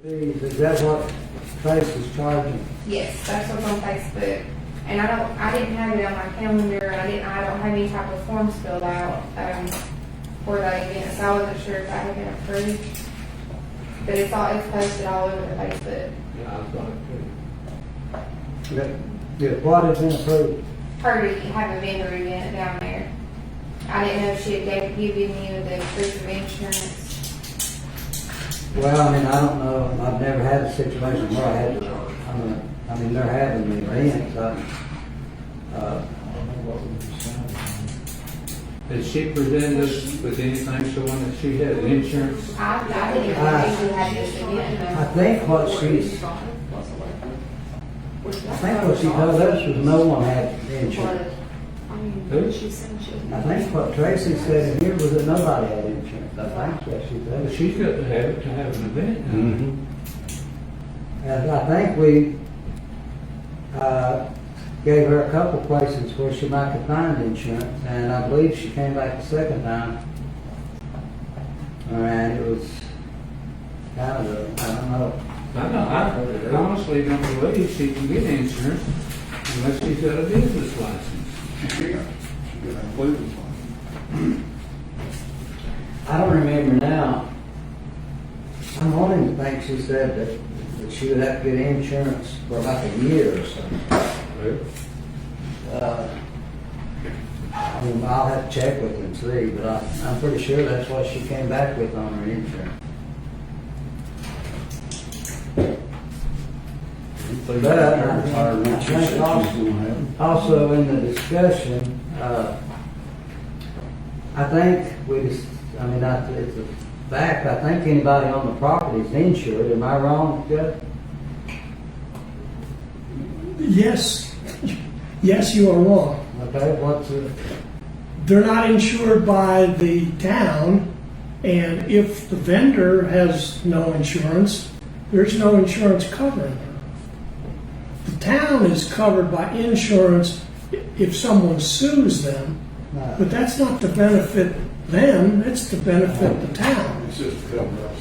Is that what Tracy's charging? Yes, that's what's on Facebook. And I didn't have it on my calendar, I don't have any type of forms filled out, for that event, so I wasn't sure if that had been approved. But it's posted all over the Facebook. Yeah, I've got it too. Yeah, what has been approved? Her to have a vendor event down there. I didn't know if she had given you the proof of insurance. Well, I mean, I don't know, I've never had a situation where I had to, I mean, they're having the events, Did she present us with anything showing that she had insurance? I didn't even know she had this event. I think what she told us was no one had insurance. Who? I think what Tracy said in here was that nobody had insurance, I think what she Well, said. she's got to have it to have an event. And I think we, gave her a couple places where she might could find insurance, and I believe she came back the second time. And it was kind of I don't know. I honestly don't believe she can get insurance unless she's got a business license. I don't remember now. I'm wanting to think she said that she would have to get insurance for like a year or something. I mean, I'll have to check with her and see, but I'm pretty sure that's what she came back with on her insurance. But I think also in the discussion, I think it's a fact, I think anybody on the property is insured. Am I wrong, Jeff? Yes, you are wrong. Okay, They're not insured by the town, and if the vendor has no insurance, there's no insurance covering them. The town is covered by insurance if someone sues them, but that's not to benefit them, it's to benefit the town. It's just to cover us.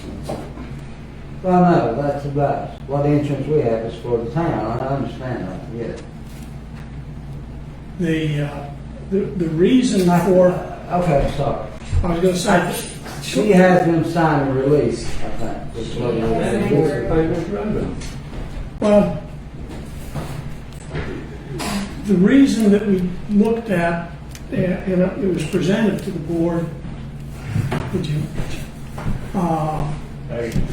well, no, that's about what insurance we have is for the town. I understand that, yeah. The reason for, Okay, sorry. I was going to say, She has them sign a release, I think. That's what it That's is. what the paper's running. well, the reason that we looked at, and it was presented to the board, would you,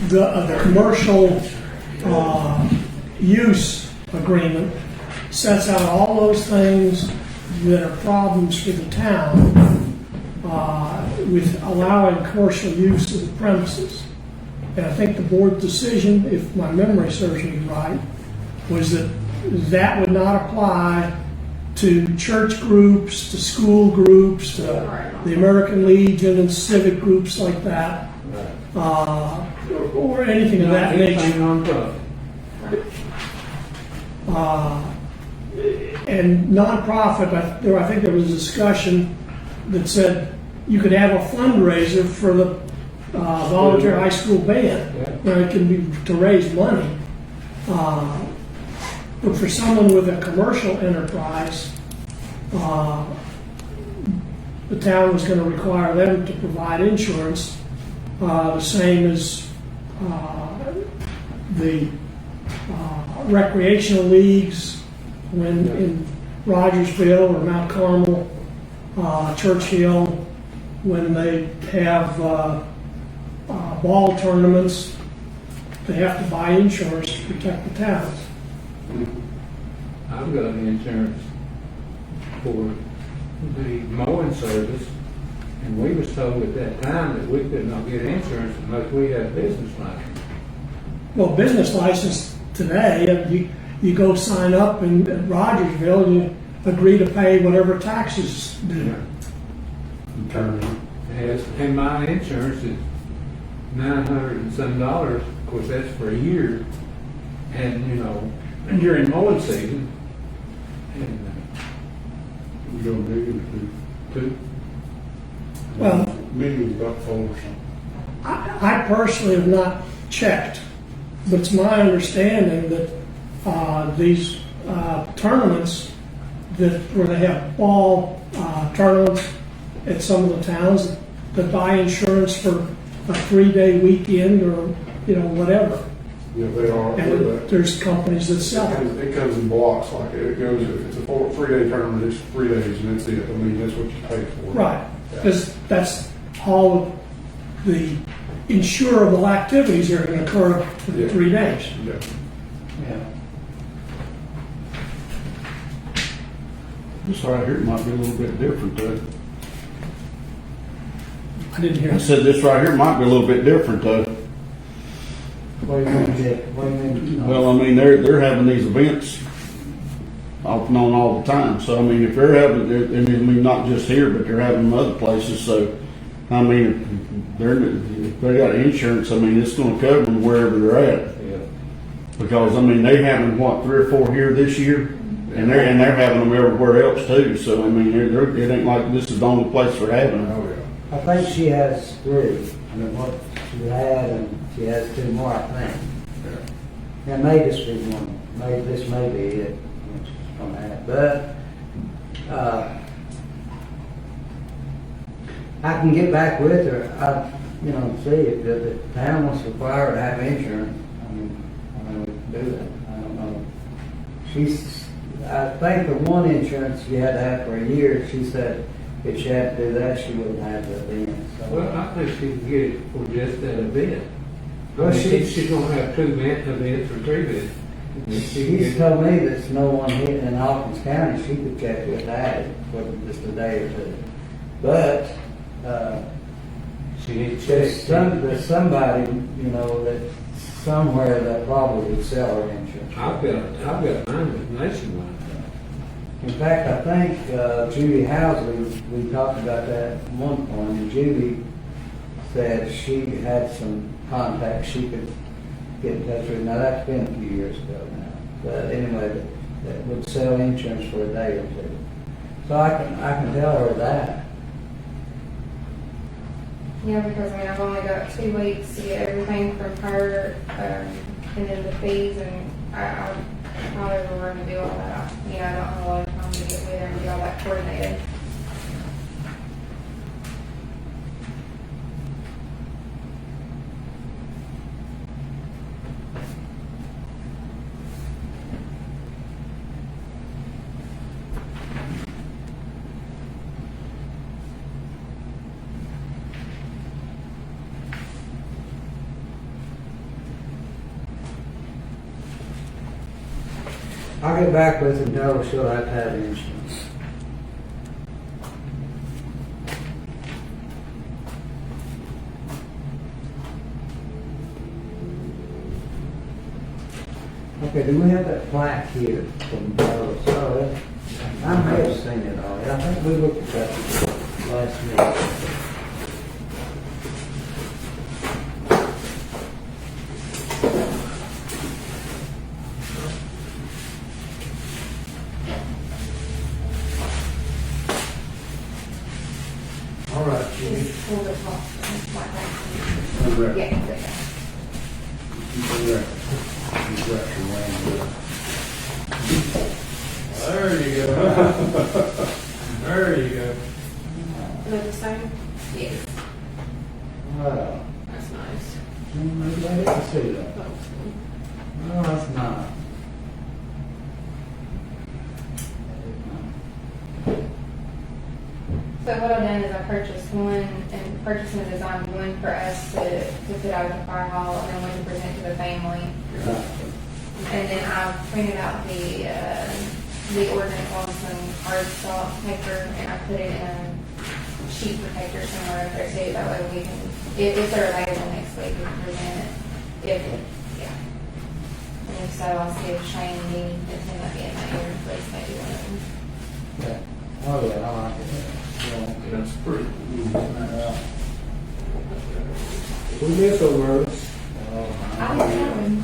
the commercial use agreement sets out all those things that are problems for the town with allowing commercial use of the premises. And I think the board decision, if my memory serves me right, was that that would not apply to church groups, to school groups, to the American Legion and civic groups like that, or anything of that nature. Anything nonprofit. And nonprofit, I think there was a discussion that said you could have a fundraiser for the volunteer high school band. Now, it can be to raise money. But for someone with a commercial enterprise, the town was going to require them to provide insurance, the same as the recreational leagues when in Rogersville or Mount Carmel, Churchill, when they have ball tournaments, they have to buy insurance to protect the towns. I've got insurance for the mowing service, and we was told at that time that we could not get insurance unless we had a business license. Well, business license today, you go sign up in Rogersville and you agree to pay whatever taxes due. And my insurance is $900 and some. Of course, that's for a year, and during mowing season, and We go million two. Well, million about 4 or something. I personally have not checked But it's my understanding that these tournaments where they have ball tournaments at some of the towns that buy insurance for a 3-day weekend or whatever. Yeah, they are. And there's companies that sell it. It comes in blocks, like it goes, if it's a 3-day tournament, it's 3 days and that's it. I mean, that's what you pay for. Right, because that's all of the insurable activities that are going to occur for the Yeah. 3 days. Yeah. Yeah. This right here might be a little bit different though. I didn't hear I said this right here might be a little bit different though. What do you mean, Dick? What do you mean? Well, I mean, they're having these events off and on all the time. So, I mean, if they're having, and I mean, not just here, but they're having them other places. So, I mean, if they got insurance, I mean, it's going to cover them wherever they're at. Yeah. Because, I mean, they having, what, 3 or 4 here this year? And they're having them everywhere else too. So, I mean, it ain't like this is the only place they're having them. Oh, yeah. I think she has 3. I mean, what she had, and she has 2 more, I think. Yeah. It may just be one. This may be it. From that, but I can get back with her. See if the town wants to require her to have insurance. I mean, we can do that. I don't know. I think the one insurance you had to have for a year. She said if she had to do that, she wouldn't have the event. So. Well, I think she can get it for just that event. Well, She's gonna have 2 events or 3 events. And she can She's get- told me there's no one here in Hawkins County she could check with that for just a day or 2. But She needs to there's check. somebody, that somewhere that probably would sell her insurance. I've got mine with Nationwide. In fact, I think Judy Housley, we talked about that at one point, and Judy said she had some contacts she could get in touch with. Now, that's been a few years ago now. But anyway, that would sell insurance for a day or 2. So I can tell her that. Yeah, because I've only got 2 weeks to get everything from her, and then the fees, and I probably will run to do all that. I don't have a lot of time to get with her and get all that coordinated. I'll get back with her and tell her she'll have to have insurance. Okay, do we have that plaque here from Sorry, I may have seen it already. I think we looked at that last meeting. All right, Judy. Just pull the top, like that. Correct. Yeah, there you Correct. Correct. There you go. There you go. go. Look the same? Yes, Well, that's nice. maybe I didn't see that. No, that's not. So what I've done is I purchased one and purchased and designed one for us to fit out at the fire hall and then one to present to the family. And then I printed out the ordinance on some cardstock paper and I put it in a sheet protector somewhere up there too. That way we can, if they're available next week, we can present it. Yeah. And if so, I'll see if Shane needs to send that in that year, please maybe one of them. Yeah. Oh, yeah, I like it. Yeah. That's pretty. We miss them, Mervis. I didn't have one.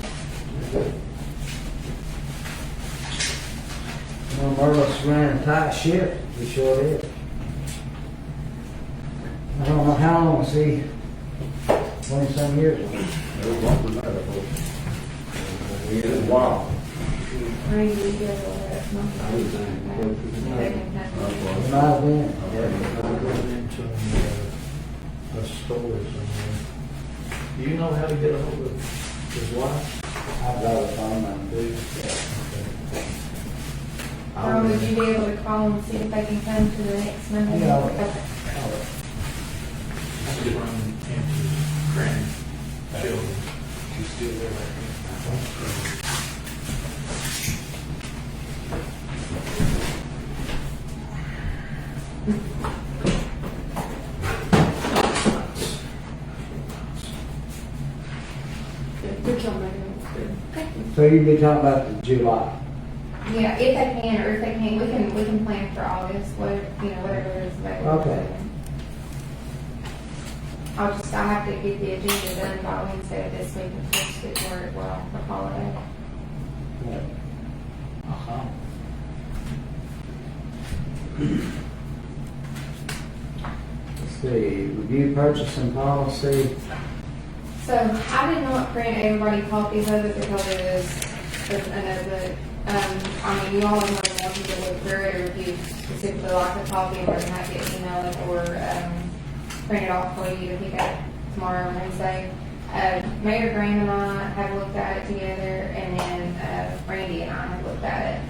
Well, Merle's ran a tight ship, he sure did. I don't know how long was he, 20-some years ago. It was longer than that, I thought. Wow. Randy, you deal with it. It might have been. Into a story somewhere. Do you know how to get a hold of his wife? I've got a phone number. Or would you be able to call and see if they can come to the next Monday? Yeah. Okay. I could run into grandchildren. She's still there right now. Good job, Megan. Okay. So you'd be talking about the July. Yeah, if they can, or if they can't, we can plan for August, whatever is available. Okay. I have to get the agenda done by Wednesday of this week and post it where we're off for holiday. Uh-huh. Let's see, review purchasing policy. So I did not print everybody copies of it because it is another, I mean, you all are more than welcome to look through it, or if you specifically like a copy, or you might get email it or, print it off for you to pick up tomorrow or Wednesday. Mayor Graham and I have looked at it together, and then, Randy and I have looked at it.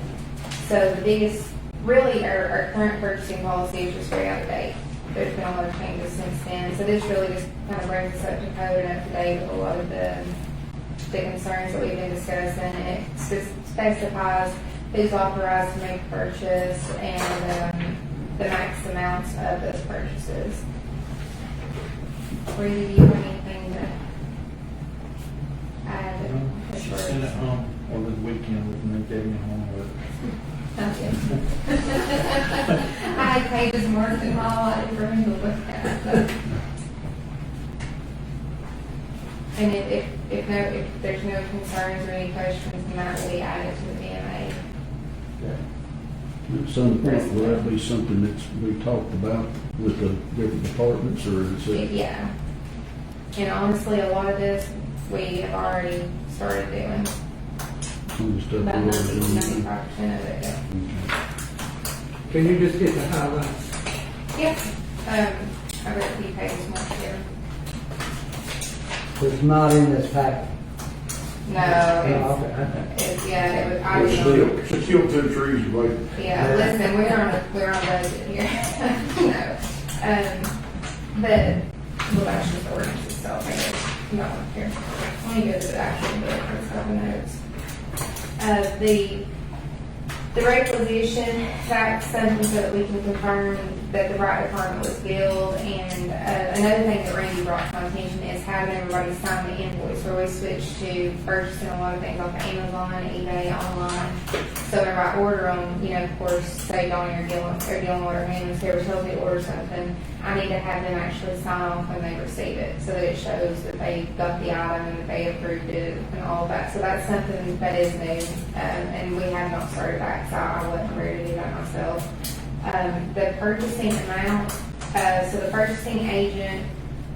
So the biggest, really, our current purchasing policy is just very out of date. There's been a lot of changes since then, so this really just kind of brings us up to code and up to date with a lot of the concerns that we've been discussing. And it specifies who's authorized to make a purchase and the max amounts of those purchases. Or do you have anything to add? as She far as- sent it home over the weekend with me, gave me homework. Okay. I had pages marked and highlighted for him to look at. And if there's no concerns or any questions, then that will be added to the BMA. At some point, will that be something that's we talked about with the different departments, or is it? Yeah. And honestly, a lot of this, we have already started doing. Some stuff we About already done? 95% of it, yeah. Can you just get the highlights? Yep. I read a few pages more here. It's not in this packet. No, Oh, okay. I was on. She killed 2 trees, right? Yeah, listen, we're on a budget here. No. Well, that's just ordinance itself, I guess. No, here. Let me go to the actual book, let's have the notes. The requisition, that's something so that we can confirm that the right department was billed. And another thing that Randy brought to my attention is having everybody sign the invoice, where we switched to purchasing a lot of things off of Amazon, eBay, online. So whenever I order them, of course, say Donnie or Gilmore or Hannah's here tells me to order something, I need to have them actually sign off when they receive it, so that it shows that they got the item and that they approved it and all of that. So that's something that is new, and we have not started that, so I wasn't ready to do that myself. The purchasing amount, so the purchasing agent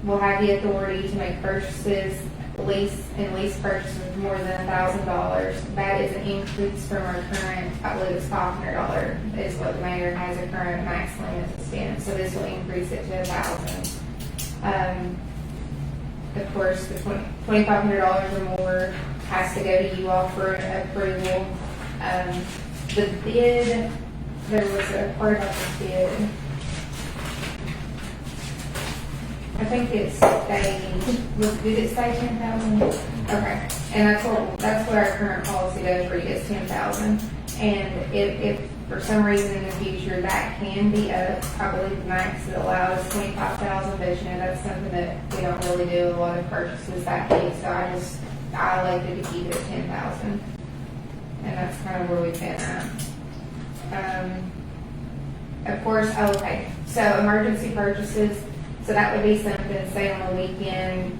will have the authority to make purchases, lease purchases more than $1,000. That is an increase from our current, I believe it's $500 is what the mayor has a current max limit to spend. So this will increase it to $1,000. Of course, the $2,500 or more has to go to you all for approval. The bid, there was a part about the bid. I think it did it say 10,000? Okay, and that's what our current policy does for you, is 10,000. And if for some reason in the future that can be up, I believe the max that allows is 25,000, but that's something that we don't really do a lot of purchases that big, so I elected to keep it at 10,000. And that's kind of where we've been at. Of course, okay, so emergency purchases, so that would be something, say on the weekend,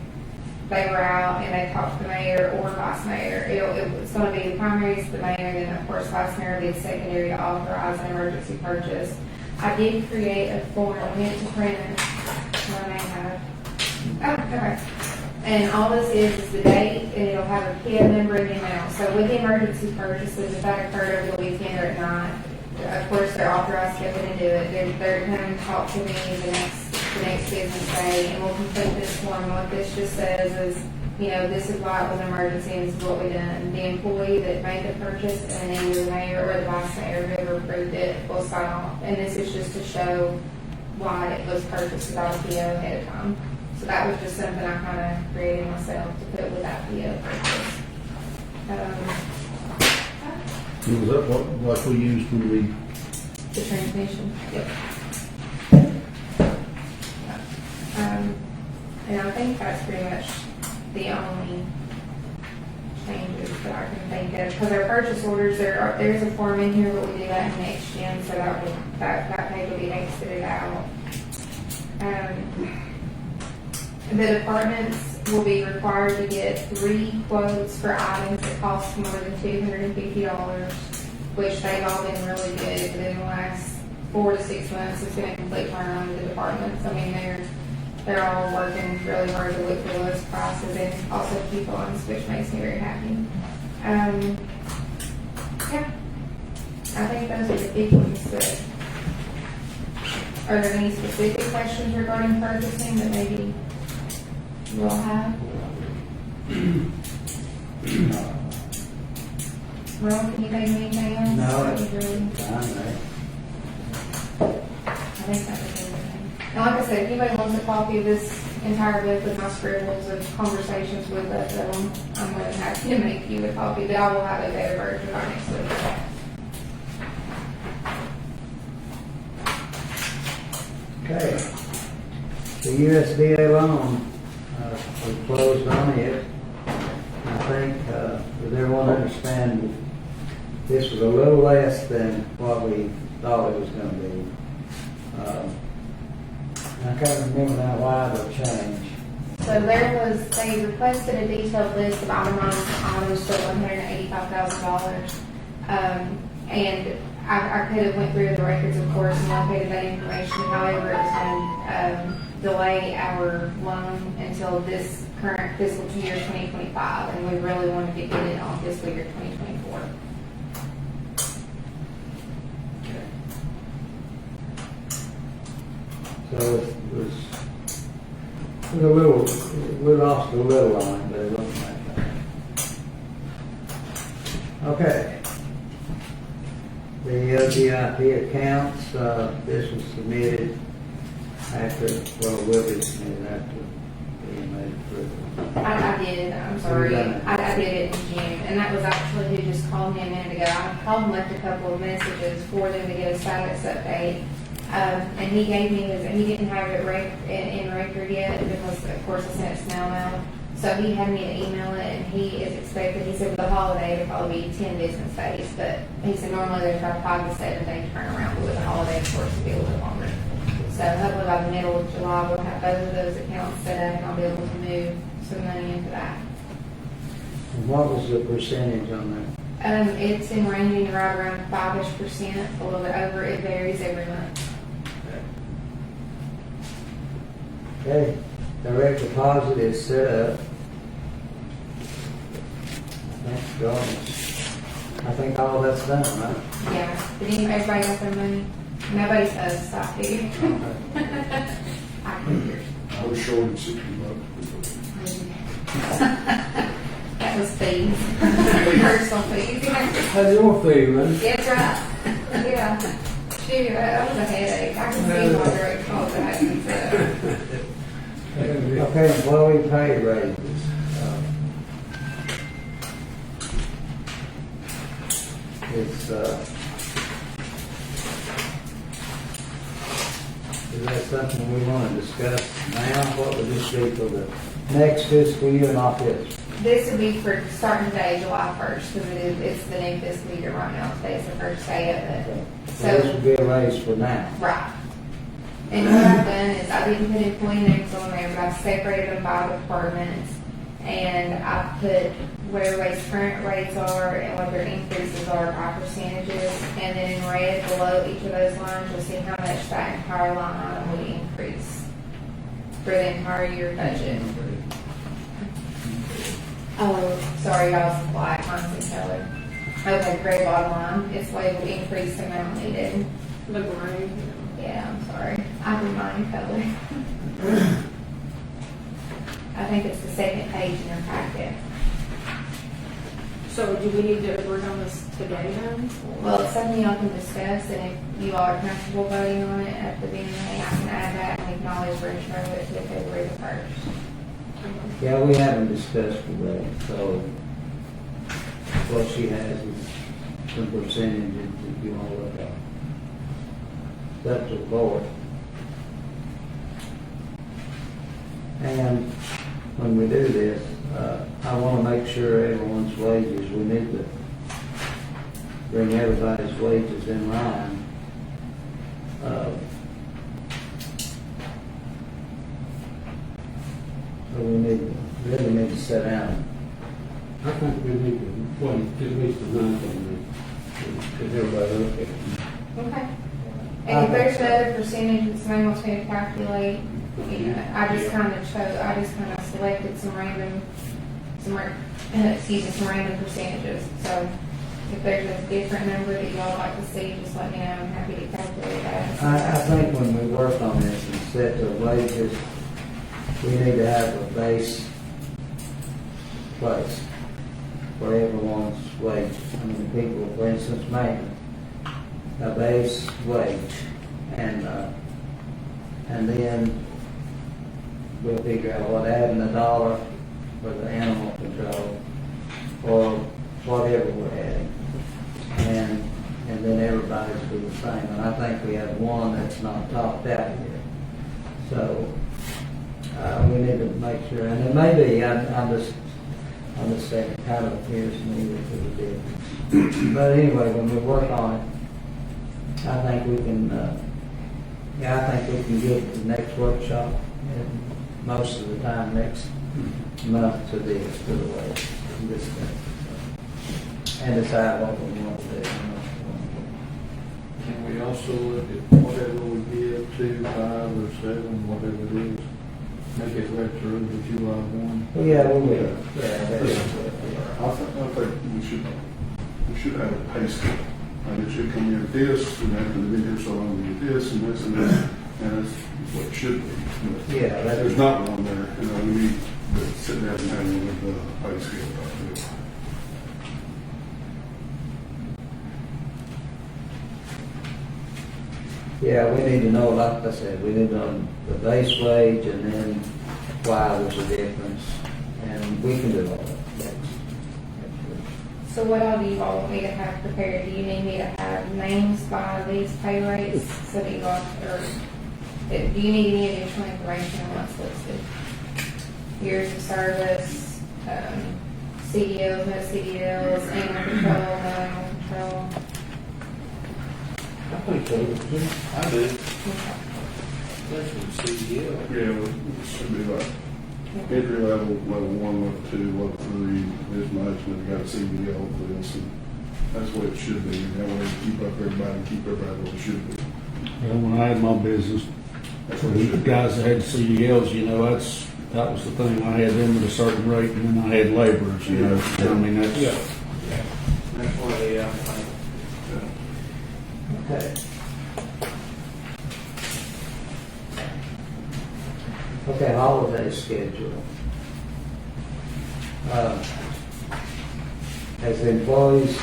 they were out and they talked to the mayor or vice mayor. It's going to be the primary is the mayor, and then of course vice mayor will be the secondary to authorize an emergency purchase. I did create a form, we need to print it. I may have. Oh, okay. And all this is the date, and it'll have a PO number and the amount. So with the emergency purchases, if that occurred over the weekend or at night, of course, they're authorized to go in and do it. They're going to talk to me the next business day, and we'll complete this form. What this just says is, this is why it was an emergency, and this is what we done. The employee that made the purchase, and then either the mayor or the vice mayor, whoever approved it, will sign off. And this is just to show why it was purchased without a PO ahead of time. So that was just something I kind of created myself to put with that PO purchase. Was that what, like we used when we, The transmission. Yep. And I think that's pretty much the only changes that I can think of. Because our purchase orders, there's a form in here, but we do that in next gen, so that page will be exited out. The departments will be required to get 3 quotes for items that cost more than $250, which they've all been really good within the last 4 to 6 months. It's been a complete turnaround with the departments. I mean, they're all working really hard to look for the lowest prices and also keep on, which makes me very happy. Yeah, I think those are the big ones. But are there any specific questions regarding purchasing that maybe you all have? Ron, can you think of anything else? No, That was really, fine, right? I think that was everything. And like I said, if anybody wants a copy of this entire book with my scribbles of conversations with both of them, I'm more than happy to make you a copy, but I will have a better version by next week. Okay. The USDA loan, we closed on it. I think, does everyone understand, this was a little less than what we thought it was gonna be. I can't remember now why the change. So they requested a detailed list of itemized items for $185,000. And I could have went through the records, of course, and located that information. However, it was going to delay our loan until this current fiscal year 2025, and we really wanted to get it on fiscal year 2024. So it was a little, we lost a little on it, but it wasn't that bad. Okay. The LGIP accounts, this was submitted after, well, will be submitted after being made approved. I did, I'm sorry. You done it. I did it in June, and that was actually who just called me a minute ago. I called and left a couple of messages for them to get a status update. And he gave me he didn't have it in record yet because, of course, I sent it snail mail. So he had me to email it, and he is expected, he said with the holiday, it'll probably be 10 business days, but he said normally there's about 5 to 7 day turnaround, but with the holiday, of course, it'll be a little bit longer. So hopefully by the middle of July, we'll have both of those accounts set up, and I'll be able to move some money into that. And what was the percentage on that? It's been ranging right around 5-ish%, a little bit over. It varies every month. Okay, direct deposit is set up. I think all that's done, right? Yeah. Did everybody got their money? Nobody's us, I figured. I figured. I was short of $60. That was fees. Personal fees. How's your feeling? That's right. Yeah. Shoot, that was a headache. I can see why direct deposit hasn't set up. Okay, employee pay raises. It's, is that something we want to discuss now? What would this be for the next fiscal year, not this? This would be for starting today, July 1st, because it's the new fiscal year right now. Today's the first day of it. So this would be a raise for now. Right. And what I've done is I didn't put employee names on there, but I separated them by departments. And I put what everybody's current rates are and what their increases are by percentages. And then in red below each of those lines, you'll see how much that entire line item would increase for the entire year budget. Oh, sorry, y'all, it's black, mine's in color. Okay, gray bottom line, it's labeled increased amount needed. The gray. Yeah, I'm sorry, I do mine in color. I think it's the second page in your packet. So do we need to work on this today then? Well, it's something y'all can discuss, and if you all are comfortable voting on it at the beginning, I can add that, and we can always retro it to February the 1st. Yeah, we haven't discussed the rate, so what she has is some percentages that you want to look at. It's up to the board. And when we do this, I want to make sure everyone's wages, we need to bring everybody's wages in line. So really need to sit down. I think we need to wait at least a month on this, because everybody look at it. Okay. And if there's another percentage that somebody wants me to calculate, you know, I just kind of selected some random percentages. So if there's a different number that y'all like to see, just let me know. I'm happy to calculate that. I think when we work on this and set the wages, we need to have a base place for everyone's wage. I mean, people, for instance, maintenance, a base wage, and then we'll figure out what adding $1 for the animal control or whatever we're adding, and then everybody's do the same. And I think we have one that's not topped out yet, so we need to make sure. And it may be, I'm just saying, it kind of appears to me that it did. But anyway, when we work on it, I think we can. I think we can get the next workshop and most of the time next month to this, to the way this thing, and decide what we want to do. Can we also look at whatever we give, 2, 5, or 7, whatever it is, make it retro to July 1? Well, yeah, we will. Yeah, that's I think we should have a pay scale. Like it should come in at this, and after the video, so long we get this, and this, and this, and that's what it should be. But Yeah, that there's is. not one there, we need to sit down and have one with the pay scale about this. Yeah, we need to know, like I said, we need to know the base wage and then why there's a difference, and we can do all that. So what all do you all want me to have prepared? Do you need me to have names by these pay rates so that you all, or do you need any additional information on what's listed? Years of service, CDLs, no CDLs, animal control, no animal control. I think so. I do. Okay. That's what CDL. Yeah, well, it should be like entry level, level 1, level 2, level 3, this much, and we got a CDL for this, and that's what it should be. And that way we keep up everybody, keep everybody what it should be. Well, when I had my business, That's for what it the should be. guys that had CDLs, you know, that was the thing. I had them at a certain rate, and then I had laborers, you know. I mean, that's. That's why they, I think. Okay. Okay, holiday schedule. Has the employees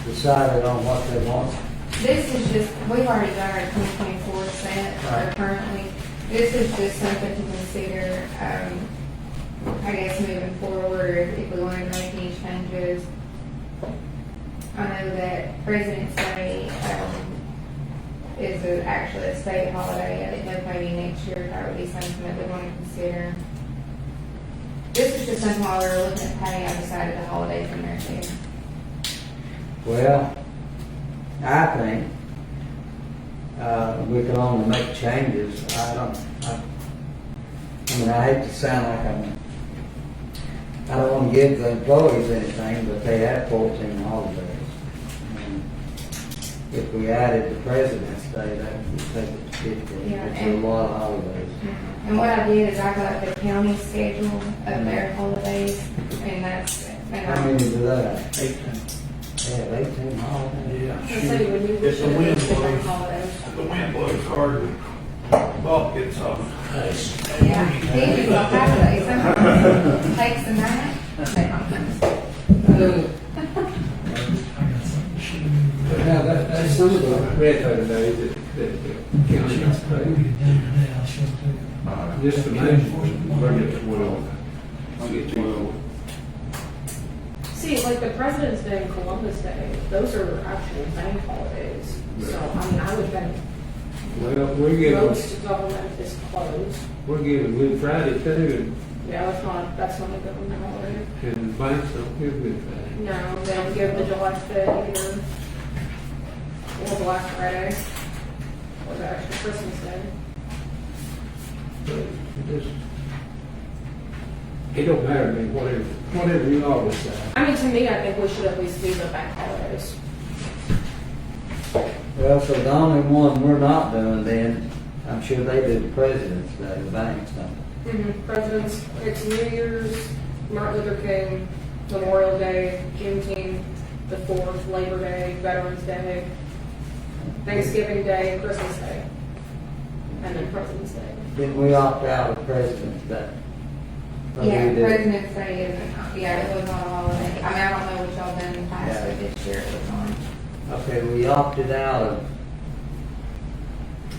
decided on what they want? This is just, we've already got our 2024 set Right. currently. This is just something to consider, I guess, moving forward, if we want to make any changes. I know that President's Day is actually a state holiday. I didn't know if maybe next year that would be something that we want to consider. This is just something while we were looking at pay, I decided the holidays in there too. Well, I think we can only make changes. I mean, I hate to sound like I don't want to give the employees anything, but they have 14 holidays. if we added the President's Day, that would take it to 15. Yeah, It's a and- lot of holidays. And what I did is I got the county schedule of their holidays, and that's, and How many do they have? 18. They have 18 holidays. Yeah. I say when you If the wind blows, holidays. if the wind blows hard, Bob gets off. yeah, he is on Saturday, sometimes takes a night. Now, that's some of the red photo days that the county has paid. Just to mention. I'll get 12. I'll get 12. See, like the President's Day and Columbus Day, those are actual bank holidays. So, I mean, I would think Well, most government is closed. we're giving Good Friday too, Yeah, that's not a government holiday. and banks don't give Good Friday. No, they don't give the July 5th either. Or Black Friday. Or the actual Christmas Day. It don't matter to me, whatever you always say. I mean, to me, I think we should at least do the bank holidays. Well, so the only one we're not doing then, I'm sure they do the President's Day, the banks don't. Presidents, it's New Year's, Martin Luther King, Memorial Day, Juneteenth, the 4th, Labor Day, Veterans Day, Thanksgiving Day, Christmas Day, and then President's Day. Didn't we opt out of President's Day? Or Yeah, we did? President's Day isn't, yeah, it was not a holiday. I mean, I don't know what y'all done in the past, Yeah. but this year it was on. Okay, we opted out of,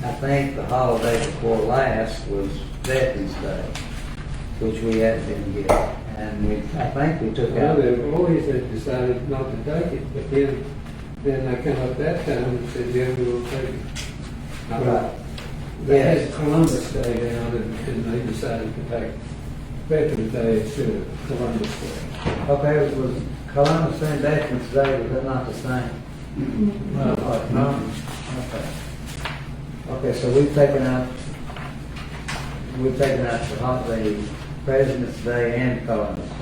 I think the holiday before last was Veterans Day, which we hadn't been getting. And I think we took Well, out, the employees had decided not to take it, but then they come up that time and said, yeah, we will take it. right, They had yes, Columbus Day down and they decided to take Veterans Day instead of Columbus Day. okay, it was Columbus and Veterans Day, but they're not the same. No? Okay. Okay, so we've taken out the President's Day and Columbus Day.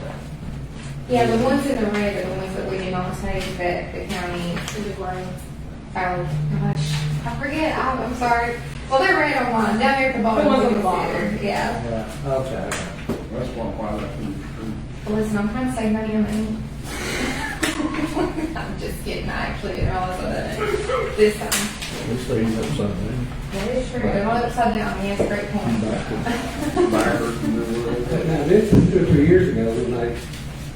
Yeah, the ones in the red are the ones that we did not take that the county, oh gosh, I forget, I'm sorry. Well, they're red on mine, down there at the bottom. The ones on the you can bottom. see there. Yeah. Yeah, okay. That's why I Well, listen, I'm trying to save money on me. I'm just kidding, I actually didn't realize that this time. We stay upside down. That is true, they're all upside down, yes, great point. backwards and then whatever. Now, this was 2 or 3 years ago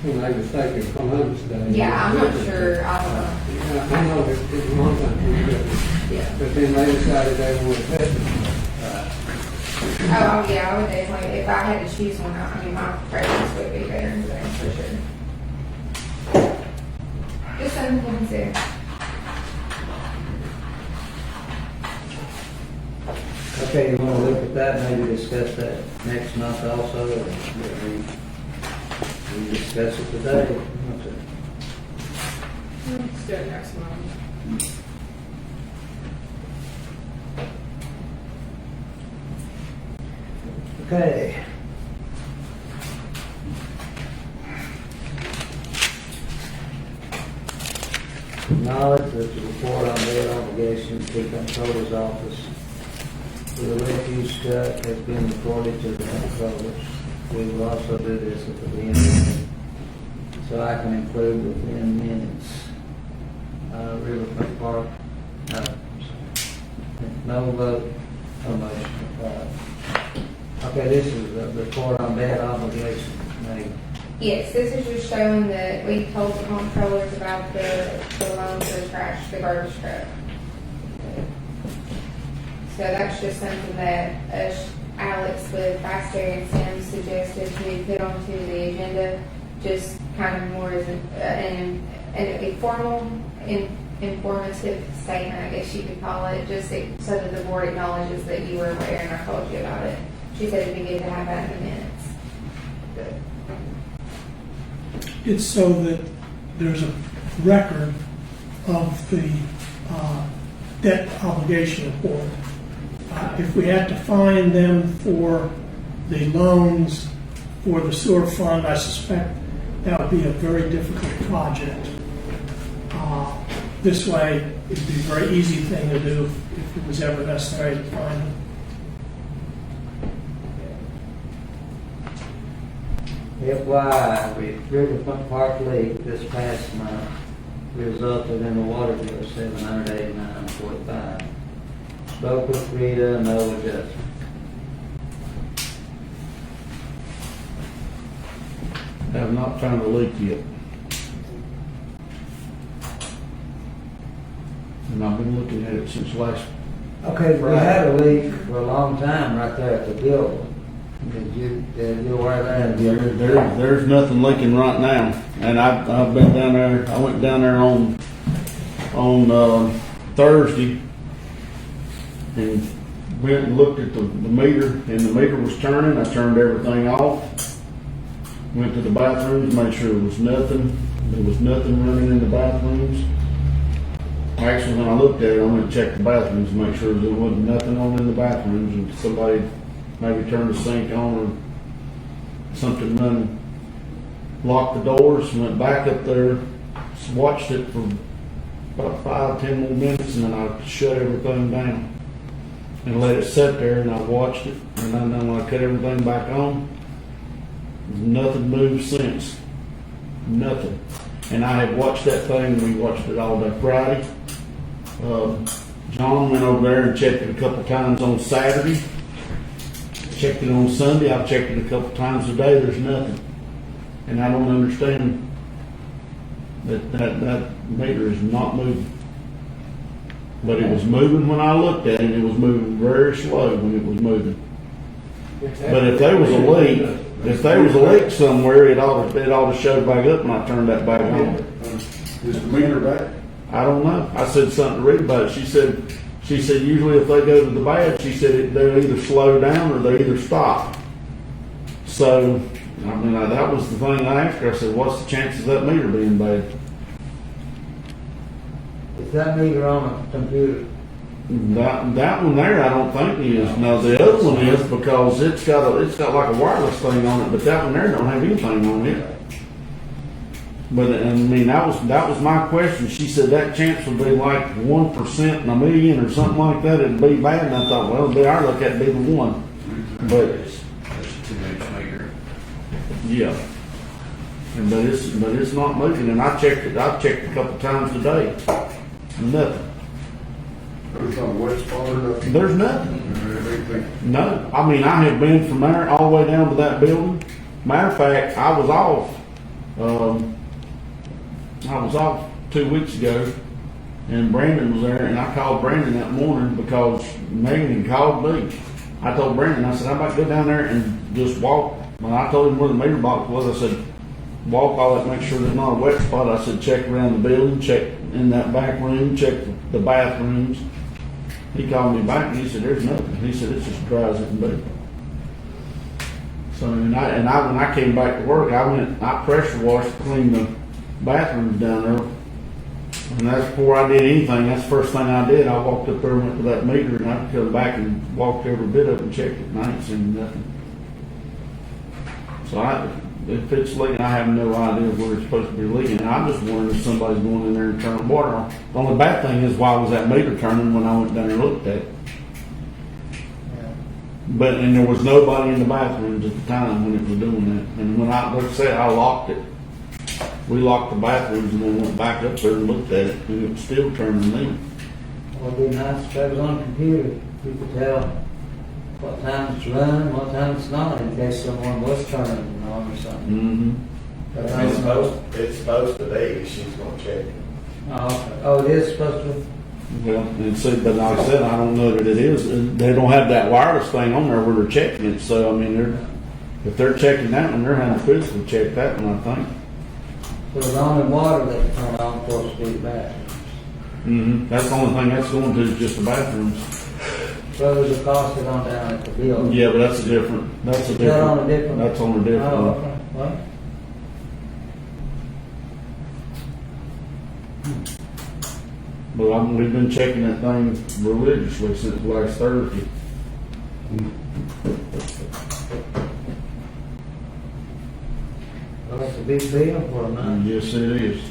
when they was taking Columbus Day. Yeah, I'm not sure, I don't know. Yeah, I know it's a long time ago, Yeah. but then they decided they wanted Veterans Day. Oh, yeah, I would definitely, if I had to choose one, I mean, my preference would be Veterans Day, for sure. Just something to consider. Okay, you want to look at that, maybe discuss that next month also, or we discuss it today? Okay. Let's do it next month. Okay. Acknowledge that the report on debt obligations to the comptroller's office for the refuse truck has been reported to the comptroller. We will also do this at the end, so I can include within minutes. Riverfront Park, no vote, no motion. Okay, this is the report on debt obligations made. Yes, this is just showing that we told the comptrollers about the loan for the trash, the garbage truck. So that's just something that Alex with Vice Chair and Sam suggested we put onto the agenda, just kind of more as an informal, informative statement, I guess you could call it, just so that the board acknowledges that you were aware and I told you about it. She said it'd be good to have that in the minutes. It's so that there's a record of the debt obligation report. If we had to find them for the loans for the sewer fund, I suspect that would be a very difficult project. This way, it'd be a very easy thing to do if it was ever necessary to find them. FYI, Riverfront Park leak this past month resulted in a water bill of $789.45. Spoke with Rita, no adjustment. Have not found a leak yet. And I've been looking at it since last, Okay, we had a leak for a long time right there at the building. Did you aware of that? there's nothing leaking right now. And I've been down there, I went down there on Thursday and went and looked at the meter, and the meter was turning. I turned everything off. Went to the bathrooms, made sure there was nothing running in the bathrooms. Actually, when I looked at it, I went and checked the bathrooms to make sure there wasn't nothing on in the bathrooms, and somebody maybe turned the sink on or something running. Locked the doors, went back up there, watched it for about 5-10 more minutes, and then I shut everything down and let it sit there, and I watched it, and then when I cut everything back on, nothing moved since. Nothing. And I had watched that thing, we watched it all day Friday. John went over there and checked it a couple times on Saturday. Checked it on Sunday. I've checked it a couple times a day. There's nothing. And I don't understand that meter is not moving. But it was moving when I looked at it. It was moving very slow when it was moving. But if there was a leak, somewhere, it ought to show back up when I turned that back on. Is the meter back? I don't know. I said something to read about it. She said usually if they go to the bad, she said they'll either slow down or they either stop. So, I mean, that was the thing I asked her. I said, what's the chances of that meter being bad? Is that meter on a computer? That one there, I don't think is. No, the other one is because it's got like a wireless thing on it, but that one there don't have anything on it. But I mean, that was my question. She said that chance would be like 1% in a million or something like that. It'd be bad, and I thought, well, they are look at be the one. But That's a 2-inch meter. yeah, but it's not moving. And I checked it. I've checked a couple times today. Nothing. There's not a wet spot or nothing? There's nothing. Anything? No, I mean, I have been from there all the way down to that building. Matter of fact, I was off 2 weeks ago, and Brandon was there, and I called Brandon that morning because Megan had called me. I told Brandon, I said, how about go down there and just walk? When I told him where the meter box was, I said, walk all that, make sure there's not a wet spot. I said, check around the building, check in that back room, check the bathrooms. He called me back and he said, there's nothing. He said, it's just dry as it can be. So, when I came back to work, I pressure washed, cleaned the bathrooms down there. And that's before I did anything. That's the first thing I did. I walked up there and went to that meter, and I come back and walked every bit of it and checked it, and I ain't seen nothing. So if it's leaking, I have no idea where it's supposed to be leaking. And I'm just wondering if somebody's going in there and turning water on. The only bad thing is why was that meter turning when I went down there and looked at it? And there was nobody in the bathrooms at the time when it was doing that. And when like I said, I locked it. We locked the bathrooms and then went back up there and looked at it, and it was still turning then. Well, it'd be nice if that was on a computer. You could tell what time it's running, what time it's not, in case someone was turning on or something. Mm-hmm. But I It's don't know. supposed to be, she's gonna check it. Oh, okay. Oh, it is supposed to? Well, and see, but like I said, I don't know that it is. They don't have that wireless thing on there where they're checking it. So I mean, if they're checking that one, they're having to physically check that one, I think. So the only water that can turn on supposed to be the bathrooms. Mm-hmm. That's the only thing that's going to is just the bathrooms. So there's a cost it on down at the building. Yeah, but that's that on a different? That's on a different Oh, one. okay. Well, But we've been checking that thing religiously since last Thursday. well, that's a big deal for them, huh? Yes, it is.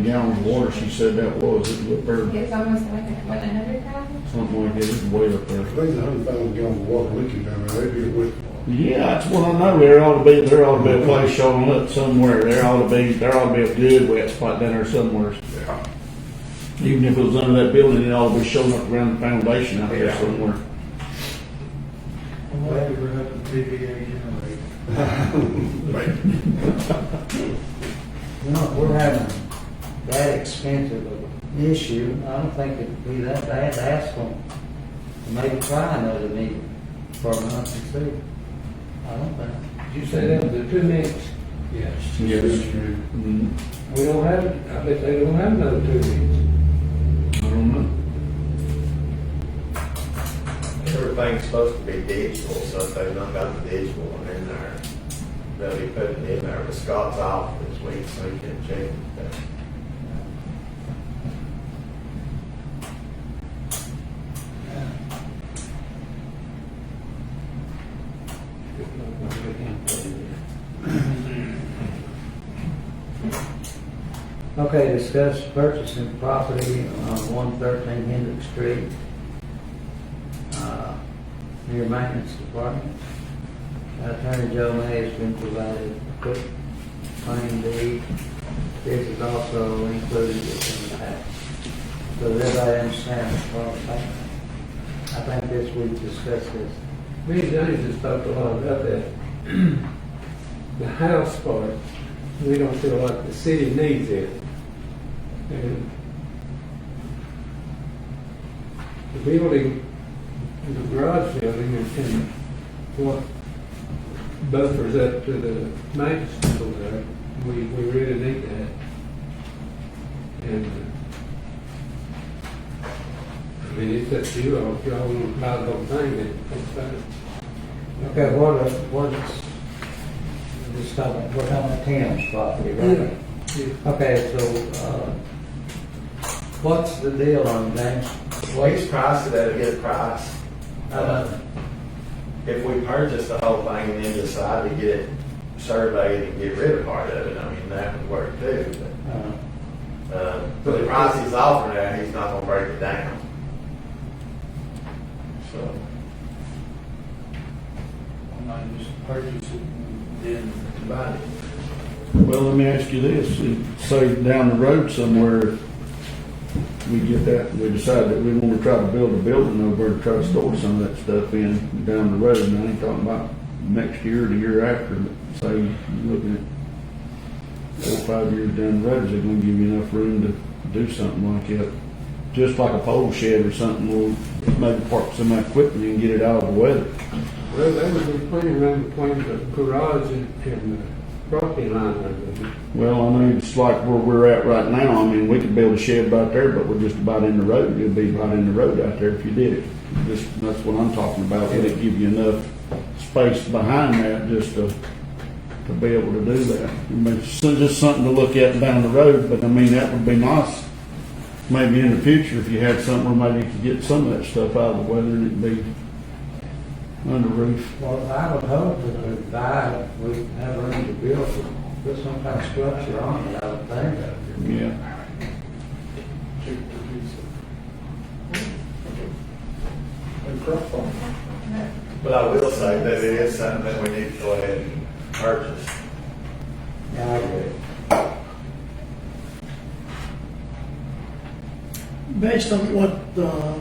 many gallons of water she said that was, it was up there, It's almost like, what, 100,000? something like that, it's way up there. If there's 100,000 gallons of water leaking down there, they'd be with. Yeah, that's what I know, there ought to be a place showing up somewhere, there ought to be a good wet spot down there somewhere. Yeah. Even if it was under that building, it ought to be showing up around the foundation out there somewhere. Maybe we're up to TVA generator. If we're having that expensive of an issue, I don't think it'd be that bad to ask them to maybe try another meter for a month and see. I don't think. Did you say that was the 2 minutes? Yes. Yes. We don't have, I bet they don't have another 2 minutes. I don't know. Everything's supposed to be digital, so if they've not got the digital one in there, they'll be putting it in there. But Scott's off this week, so he can check it. Okay, discuss purchasing property on 113 Hendrick Street, near maintenance department. Attorney Joe May has been provided a quick claim deed. This is also included in the tax. So does everybody understand what I'm saying? I think this, we've discussed this. Me and Johnny just talked a lot about that. The house part, we don't feel like the city needs it. And the building, the garage building, and what buffers up to the maintenance over there, we really need that. And I mean, it's up to you all, if y'all want to buy the whole thing, then it's fine. Okay, we're talking about Tim's property, right? Yeah. Okay, so, what's the deal on James? He's priced it at a good price. If we purchase the whole thing and then decide to get it surveyed and get rid of part of it, I mean, that would work too. But the price he's offering there, he's not gonna break it down. So, I might just purchase it and then divide it. Well, let me ask you this, say down the road somewhere, we get that, we decide that we want to try to build a building over there to try to store some of that stuff in down the road, and I ain't talking about next year or the year after, but say, you're looking at 4 or 5 years down the road, is it gonna give you enough room to do something like that? Just like a pole shed or something, we'll maybe park some equipment and get it out of the weather. Well, there was a plenty room between the garage and the property line there. Well, I mean, it's like where we're at right now. I mean, we could build a shed out there, but we're just about in the road. It'd be right in the road out there if you did it. That's what I'm talking about. Would it give you enough space behind that just to be able to do that? I mean, it's just something to look at down the road, but I mean, that would be nice. Maybe in the future, if you had something where maybe you could get some of that stuff out of the weather and it'd be under roof. Well, I would hope that we buy, we have room to build, put some kind of structure on it, I would think. Yeah. but I will say that it is something that we need to go ahead and purchase. Yeah, I agree. Based on what the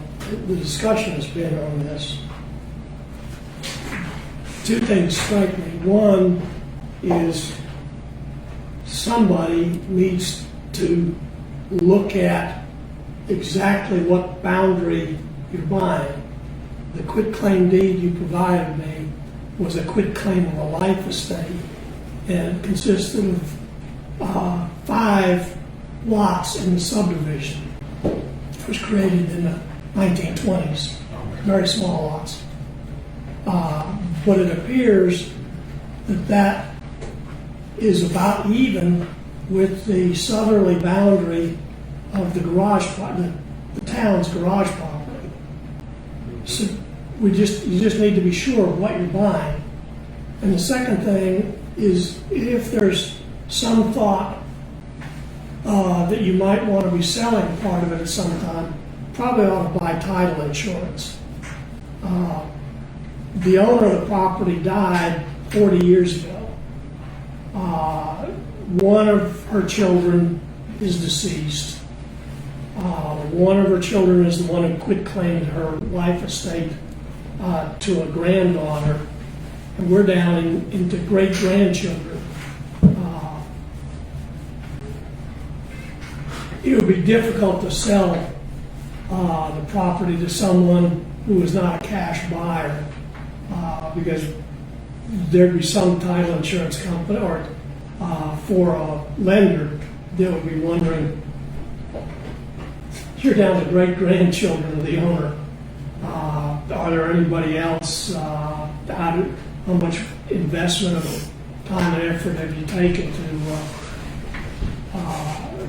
discussion has been on this, 2 things strike me. One is somebody needs to look at exactly what boundary you're buying. The quitclaim deed you provided me was a quitclaim of a life estate, and it consisted of 5 lots in the subdivision. It was created in the 1920s, very small lots. But it appears that that is about even with the southerly boundary of the garage, the town's garage property. So you just need to be sure of what you're buying. And the second thing is, if there's some thought that you might want to be selling part of it at some time, probably ought to buy title insurance. The owner of the property died 40 years ago. One of her children is deceased. One of her children is the one who quit claiming her life estate to a granddaughter. And we're down into great-grandchildren. It would be difficult to sell the property to someone who is not a cash buyer because there'd be some title insurance company or for a lender that would be wondering, you're down to great-grandchildren of the owner. Are there anybody else? How much investment of time and effort have you taken to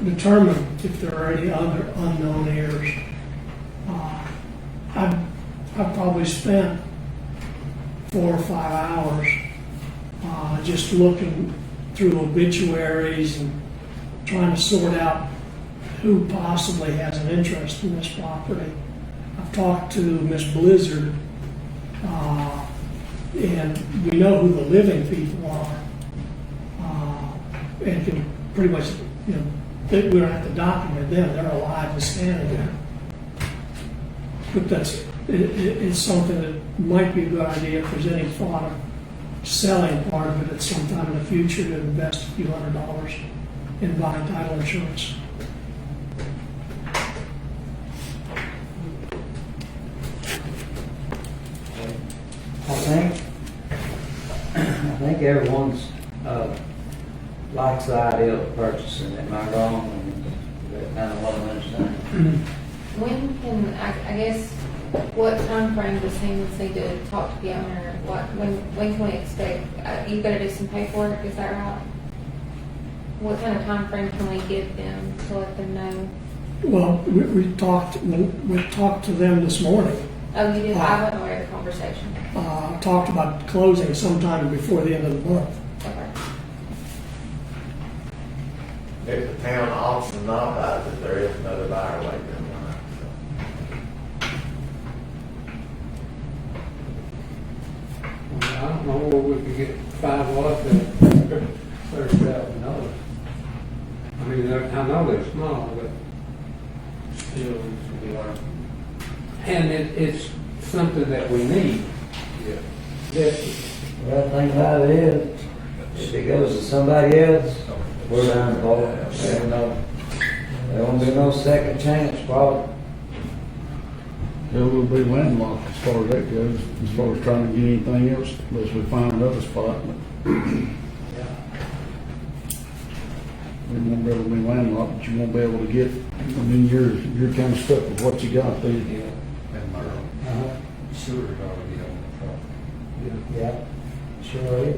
determine if there are any other unknown heirs? I've probably spent 4 or 5 hours just looking through obituaries and trying to sort out who possibly has an interest in this property. I've talked to Miss Blizzard, and we know who the living people are, and can pretty much, we don't have to document them; they're alive and standing there. But it's something that might be a good idea if there's any thought of selling part of it at some time in the future to invest a few $100s in buying title insurance. I think everyone's likes the idea of purchasing it. Am I wrong? Is that kind of what I understand? When can, I guess, what time frame does he need to talk to the owner? When can we expect, you gotta do some paperwork, is that right? What kind of time frame can we give them to let them know? Well, we talked to them this morning. Oh, you did, I wasn't aware of the conversation. Talked about closing sometime before the end of the month. Okay. If the town auction not buys it, there is another buyer waiting in line. I don't know where we could get 5 lots at $30,000. I mean, I know they're small, but still, and it's something that we need. Yeah. Well, the thing about it is, if it goes to somebody else, we're down the ball. There won't be no second chance, probably. It will be landlocked as far as that goes, as far as trying to get anything else, unless we find another spot. But we won't be able to be landlocked, but you won't be able to get, I mean, you're kind of stuck with what you got there. Sewer already on the property. Yeah, sure is.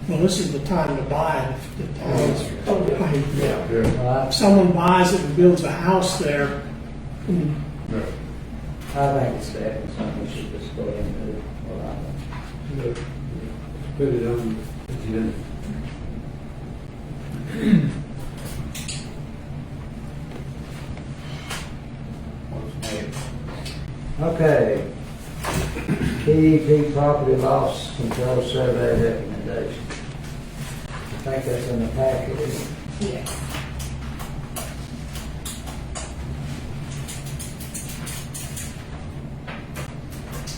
Well, this is the time to buy it. If the town's- Right. If someone buys it and builds a house there, I think it's definitely something we should just go ahead and do. Well, I think. Put it on the agenda. Okay. PEP property loss control survey recommendation. I think that's in the packet, isn't it? Yes.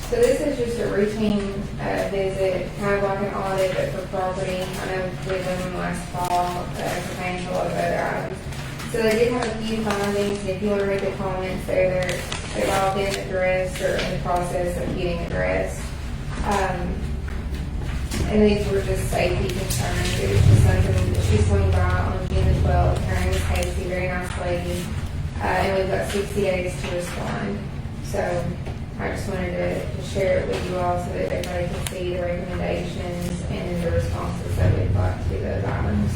So this is just a routine visit, kind of like an audit, but for property. I know we did them last fall, pertaining to a lot of other items. So they did have a few findings. If you want to read the comments, they've all been addressed or in the process of getting addressed. And these were just safety concerns. It was just something that she swung by on June the 12th. Her name was Casey, very nice lady. And we've got 60 days to respond. So I just wanted to share it with you all so that everybody can see the recommendations and the responses that we've got to those items.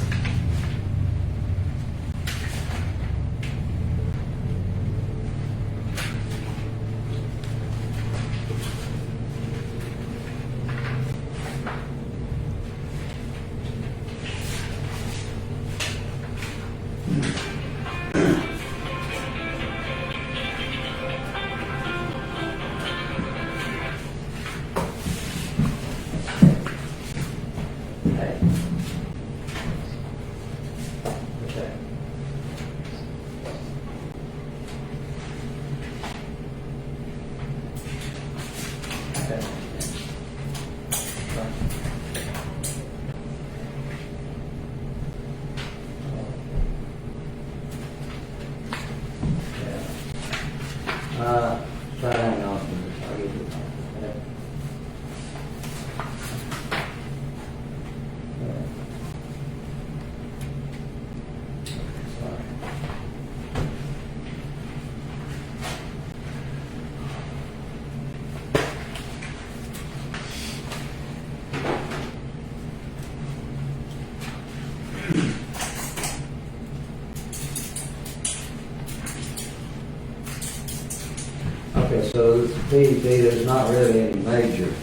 Okay, so this PEP, there's not really any major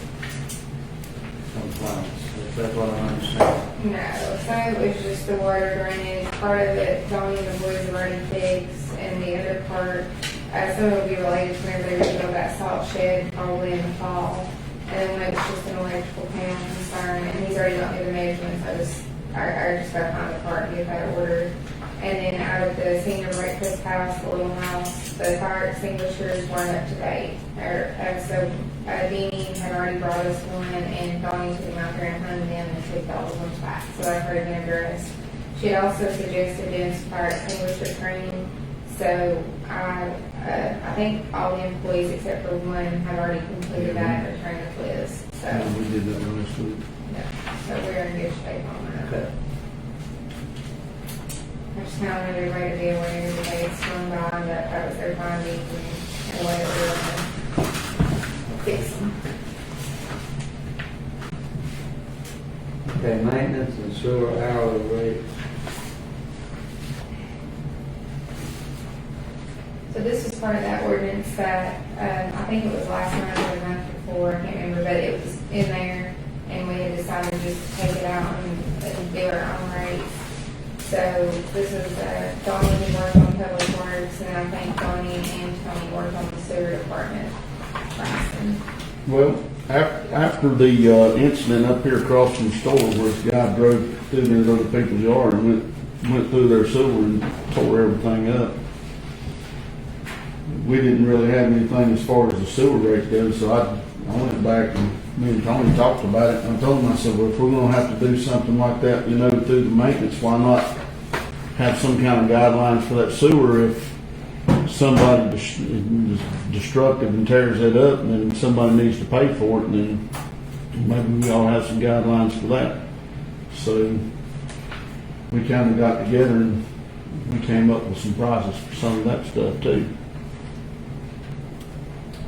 complaints, is that what I understand? No, some of it was just the water drainage, part of it, Donnie and the boys have already fixed, and the other part, some of it will be related to whenever they rebuild that salt shed, probably in the fall. And then it was just an electrical panel concern, and he's already got me the measurements, I just gotta find the part and get that ordered. And then out of the senior breakfast house, the little house, the fire extinguishers weren't up to date. So Deanie had already brought us one, and Donnie took them out there and hung them and took all of them back. So I've already been addressed. She had also suggested doing some fire extinguisher training. So I think all the employees except for one have already completed that and returned the quiz. So, We did that last week. yeah, so we're in good shape on that. Okay. I just kind of wanted everybody to be aware that they had swung by and that was their findings and the way that we were going to fix them. Okay, maintenance and sewer hourly rates. So this is part of that ordinance that, I think it was last month or the month before, I can't remember, but it was in there, and we had decided just to take it out and do our own rates. So this is, Donnie who worked on public works, and I think Donnie and Tony worked on the sewer department pricing. Well, after the incident up here across from the store where this guy drove through these other people's yard and went through their sewer and tore everything up, we didn't really have anything as far as the sewer rate goes, so I went back and me and Tony talked about it, and I told him, I said, well, if we're gonna have to do something like that, you know, through the maintenance, why not have some kind of guidelines for that sewer? If somebody is destructive and tears it up, and then somebody needs to pay for it, and then maybe we all have some guidelines for that. So we kind of got together and we came up with some prices for some of that stuff too.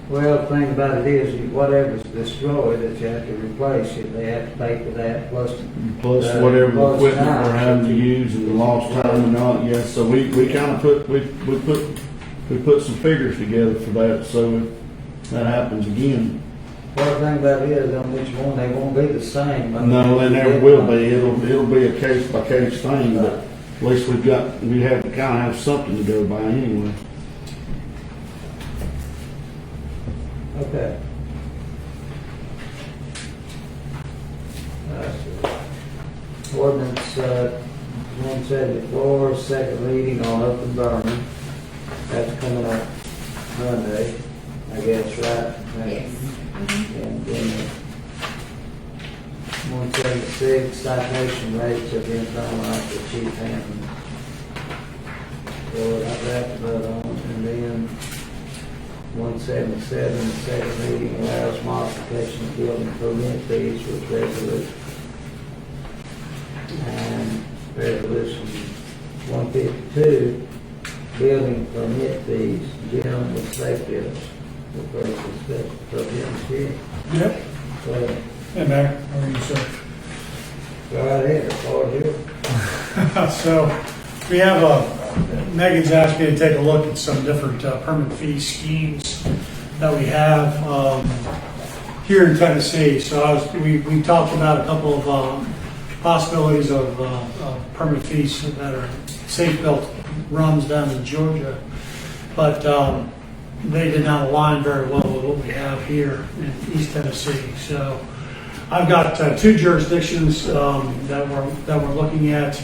Well, the thing about it is, whatever's destroyed that you have to replace it, they have to pay for that, plus Whatever plus equipment time. we're having to use and the lost time and all, yes, so we kind of we put some figures together for that, so if that happens again. Well, the thing about it is, on each one, they won't be the same. I mean, No, they never will be, it'll be a case by case thing, but at least we have to kind of have something to go by anyway. Okay. Ordinance 174, second reading on open burning. That's coming up Monday, I guess, right? Yes. And then 176, citation rates have been finalized for chief handling. So I'd have to vote on, and then 177, the second reading allows modification of building permit fees with resolution. And resolution 152, building permit fees, dealing with safety of the person, so Jim's here. Yep. So, Hey, Mayor, how are you, sir? go right ahead, floor is yours. So, we have Megan's asked me to take a look at some different permit fee schemes that we have here in Tennessee. So we talked about a couple of possibilities of permit fees that are safe-built runs down in Georgia, but they did not align very well with what we have here in East Tennessee. So I've got two jurisdictions that we're looking at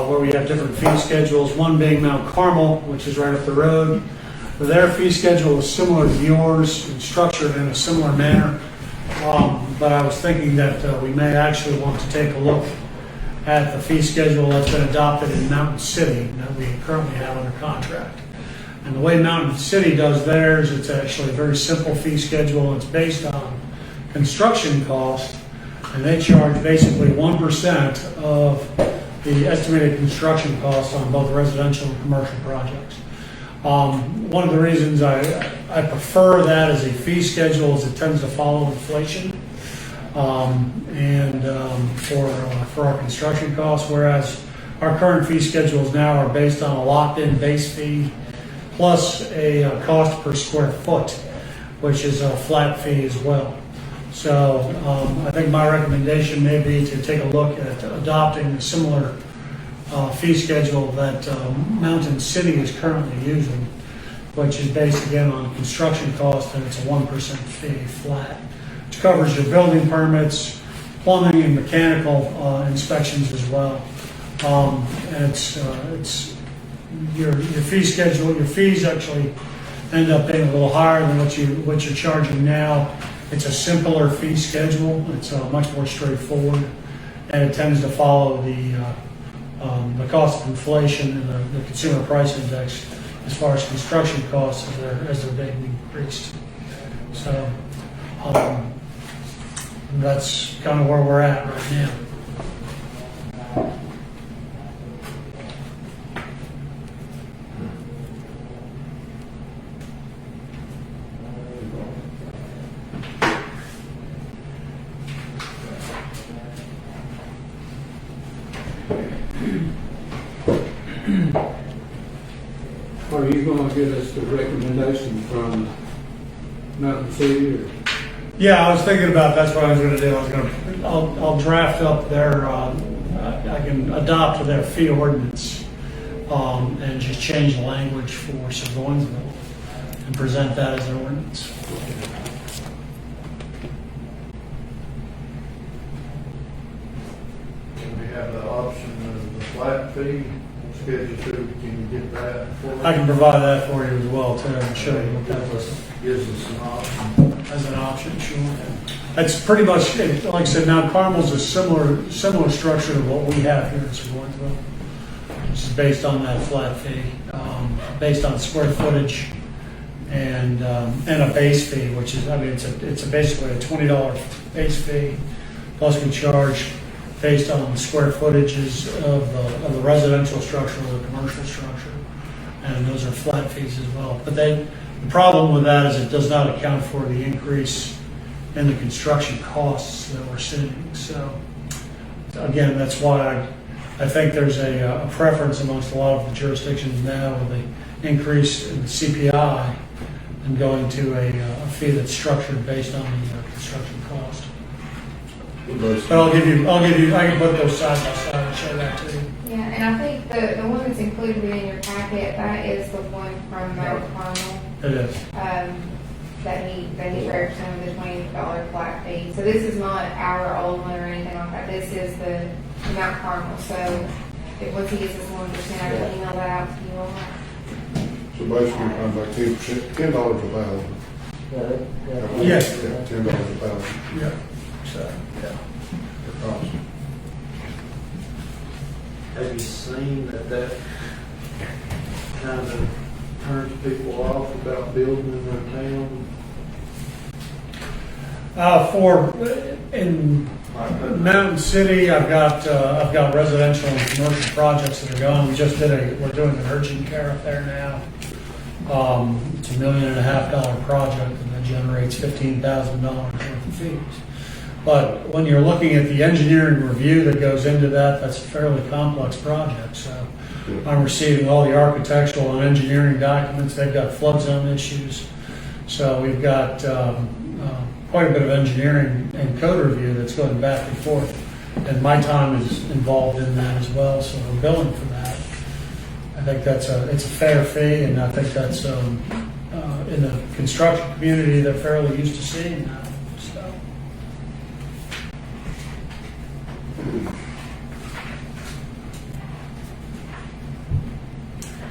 where we have different fee schedules. One being Mount Carmel, which is right up the road. Their fee schedule is similar to yours and structured in a similar manner. But I was thinking that we may actually want to take a look at the fee schedule that's been adopted in Mountain City that we currently have under contract. And the way Mountain City does theirs, it's actually a very simple fee schedule. It's based on construction cost, and they charge basically 1% of the estimated construction costs on both residential and commercial projects. One of the reasons I prefer that as a fee schedule is it tends to follow inflation for our construction costs, whereas our current fee schedules now are based on a locked-in base fee plus a cost per square foot, which is a flat fee as well. So I think my recommendation may be to take a look at adopting a similar fee schedule that Mountain City is currently using, which is based again on construction cost, and it's a 1% fee flat, which covers your building permits, plumbing and mechanical inspections as well. And it's your fee schedule. Your fees actually end up being a little higher than what you're charging now. It's a simpler fee schedule. It's much more straightforward, and it tends to follow the cost of inflation and the consumer price index as far as construction costs as they're being increased. So that's kind of where we're at right now. Are you going to get us the recommendation from Mountain City? Or? Yeah, I was thinking about that's what I was going to do. I'll draft up their I can adopt their fee ordinance and just change the language for Surgoinsville and present that as an ordinance. Can we have the option of the flat fee, schedule 2, can you get that for us? I can provide that for you as well too, and show you what that was Gives us an option. as an option. Sure. It's pretty much, like I said, Mount Carmel's a similar structure to what we have here in Surgoinsville. This is based on that flat fee, based on square footage, and a base fee, which is, I mean, it's basically a $20 base fee, plus we charge based on the square footages of the residential structure or the commercial structure, and those are flat fees as well. But the problem with that is it does not account for the increase in the construction costs that we're seeing. So again, that's why I think there's a preference amongst a lot of the jurisdictions now with the increase in the CPI and going to a fee that's structured based on the construction cost. But I can put those side by side and show that to you. Yeah, and I think the one that's included in your packet, that is the one from Mount Carmel. It is. That he represented the $20 flat fee. So this is not our old one or anything like that. This is the Mount Carmel. So once he gets this 1%, I can email that out to you all. So basically, I'm like $10 a thousand. Yes. Yeah, $10 a thousand. Yeah. So, yeah. For cost. Have you seen that kind of turns people off about building in their town? In Mountain City, I've got residential and commercial projects that are going. We're doing an urgent care up there now. It's $1.5 million project, and that generates $15,000 worth of fees. But when you're looking at the engineering review that goes into that, that's a fairly complex project. So I'm receiving all the architectural and engineering documents. They've got flood zone issues. So we've got quite a bit of engineering and code review that's going back and forth. And my time is involved in that as well, so we're billing for that. I think it's a fair fee, and I think that's in the construction community, they're fairly used to seeing that. So.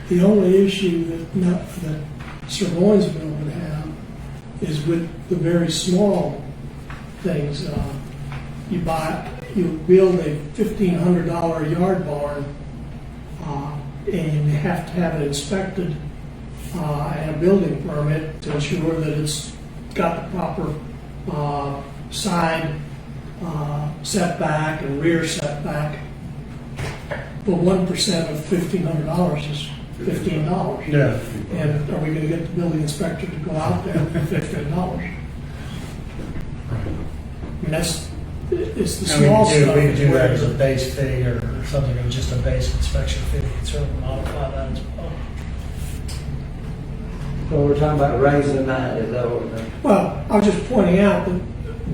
The only issue that Surgoinsville would have is with the very small things. You build a $1,500 yard barn, and you have to have it inspected and a building permit to ensure that it's got the proper side setback and rear setback. But 1% of $1,500 is $15. Yeah. And are we gonna get the building inspector to go out there for $15? I mean, it's the And small we stuff. could do that where- as a base fee or something, or just a base inspection fee, we could certainly modify that as well. So we're talking about raising that, is that what we're? Well, I was just pointing out that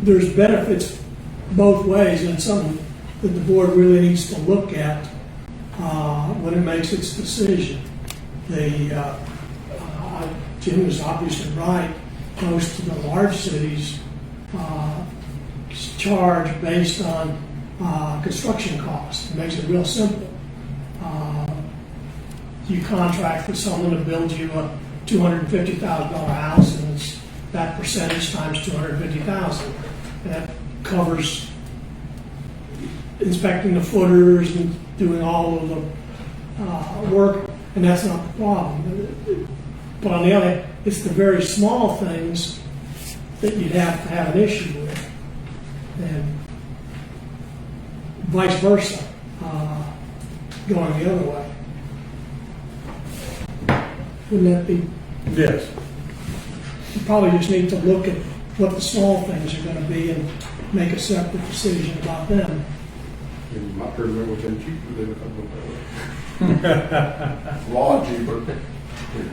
there's benefits both ways, and it's something that the board really needs to look at when it makes its decision. Jim is obviously right. Most of the large cities charge based on construction costs. It makes it real simple. You contract with someone to build you a $250,000 house, and it's that percentage times $250,000. And that covers inspecting the footers and doing all of the work, and that's not the problem. But on the other hand, it's the very small things that you'd have to have an issue with, and vice versa, going the other way. Wouldn't that be? Yes. You probably just need to look at what the small things are gonna be and make a separate decision about them. My permit was cheaper than a lot cheaper.